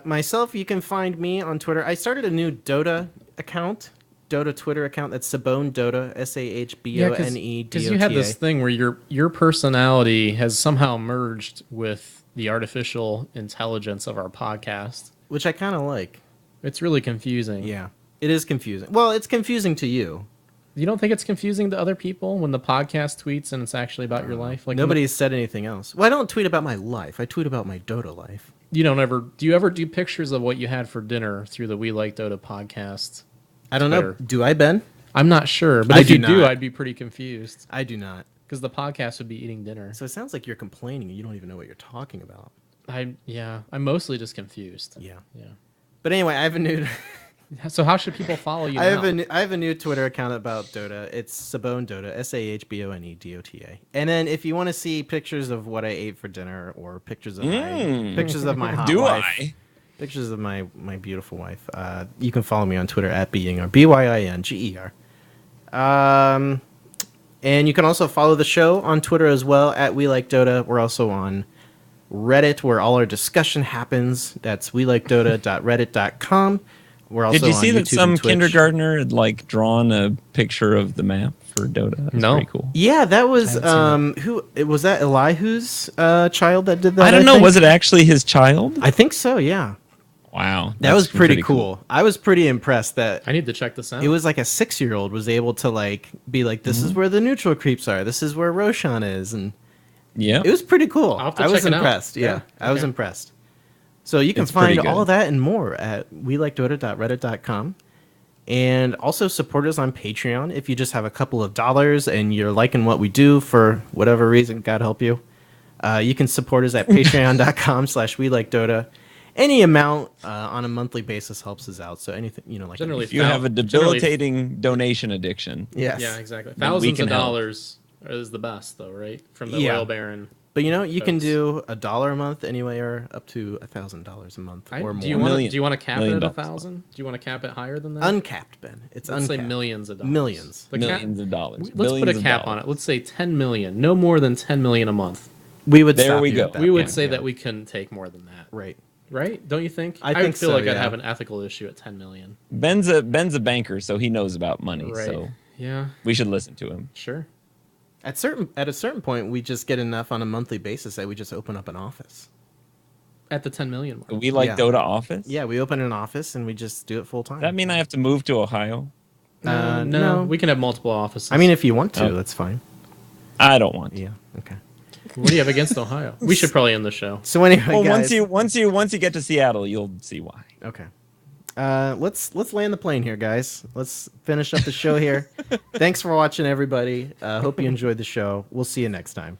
B: Myself, you can find me on Twitter. I started a new Dota account, Dota Twitter account. That's Sabone Dota, SAHBONE.
C: Because you had this thing where your personality has somehow merged with the artificial intelligence of our podcast.
B: which I kind of like.
C: It's really confusing.
B: Yeah, it is confusing. Well, it's confusing to you.
C: You don't think it's confusing to other people when the podcast tweets and it's actually about your life? Like
B: Nobody has said anything else. Well, I don't tweet about my life. I tweet about my Dota life.
C: you don't ever do you ever do pictures of what you had for dinner through the We Like Dota podcast?
B: I don't know.
C: Twitter.
B: Do I, Ben?
C: I'm not sure, but
B: I
C: if
B: do
C: you do,
B: not.
C: I'd be pretty confused
B: I do not.
C: because the podcast would be eating dinner.
B: So it sounds like you're complaining. You don't even know what you're talking about.
C: I'm mostly just confused.
B: Yeah.
C: Yeah.
B: But anyway, I have a new.
C: So how should people follow you?
B: I have a new Twitter account about Dota. It's Sabone Dota, Sahbone Dota. And then if you want to see pictures of what I ate for dinner or pictures of my hot
A: Do
B: wife,
A: I?
B: pictures of my beautiful wife, you can follow me on Twitter at Byinger, Byinger. And you can also follow the show on Twitter as well at We Like Dota. We're also on Reddit where all our discussion happens. That's welikedota.reddit.com. We're also
A: Did you
B: on
A: see that
B: YouTube
A: some
B: and Twitch.
A: kindergartner had like drawn a picture of the map for Dota? That's
C: No.
A: pretty cool.
B: Yeah, that was who was that? Elihu's child that did that.
A: I don't know.
B: think?
A: Was it actually his child?
B: I think so. Yeah,
A: Wow,
B: that was pretty cool. I was pretty impressed that
C: I need to check this out.
B: it was like a 6-year-old was able to like be like, this is where the neutral creeps are. This is where Roshan is, and
A: Yeah,
B: it was pretty cool.
C: I'll have to
B: I was
C: check it out.
B: impressed. Yeah,
C: Yeah,
B: I was
C: okay.
B: impressed. So you can
A: It's pretty
B: find all
A: good.
B: of that and more at welikeDota.reddit.com. And also support us on Patreon if you just have a couple of dollars and you're liking what we do for whatever reason, God help you. You can support us at patreon.com/welikeDota. Any amount on a monthly basis helps us out. So anything, like
C: Generally,
A: if you have a debilitating donation addiction,
B: yes.
C: Yeah, exactly.
A: Then we
C: Thousands
A: can
C: of
A: help.
C: dollars is the best, though, right? From the
B: Yeah.
C: Oil Baron.
B: But you can
C: Folks.
B: do $1 a month anywhere up to $1,000 a month or more.
C: Do you want to cap it
A: $1,000,000.
C: at 1,000? Do you want to cap it higher than that?
B: Uncapped, Ben. It's
C: Let's
B: uncapped.
C: say millions of dollars.
B: Millions.
C: The cap-
A: millions of dollars.
C: Let's
A: billions
C: put a
A: of
C: cap
A: dollars.
C: on it. Let's say 10 million. No more than 10 million a month.
B: We would
A: There
B: stop
A: we
B: you
A: go.
B: at that
C: We would
B: point,
C: say
B: yeah.
C: that we couldn't take more than that.
B: Right.
C: Right? Don't you think?
B: I think
C: feel
B: so,
C: like I'd
B: yeah.
C: have an ethical issue at 10 million.
A: Ben's a banker, so he knows about money.
C: Right.
A: So
C: Yeah,
A: we should listen to him.
C: sure.
B: At a certain point, we just get enough on a monthly basis that we just open up an office.
C: At the 10 million mark.
A: We like
B: Yeah.
A: Dota office.
B: Yeah, we open an office and we just do it full time.
A: Does that mean I have to move to Ohio?
C: No, we can have multiple offices.
B: I mean, if you want to,
A: Oh.
B: that's fine.
A: I don't want to.
B: Yeah. Okay.
C: what do you have against Ohio? We should probably end the show.
B: So anyway,
A: Well,
B: guys.
A: once you get to Seattle, you'll see why.
B: Okay. Let's land the plane here, guys. Let's finish up the show here. Thanks for watching, everybody. Hope you enjoyed the show. We'll see you next time.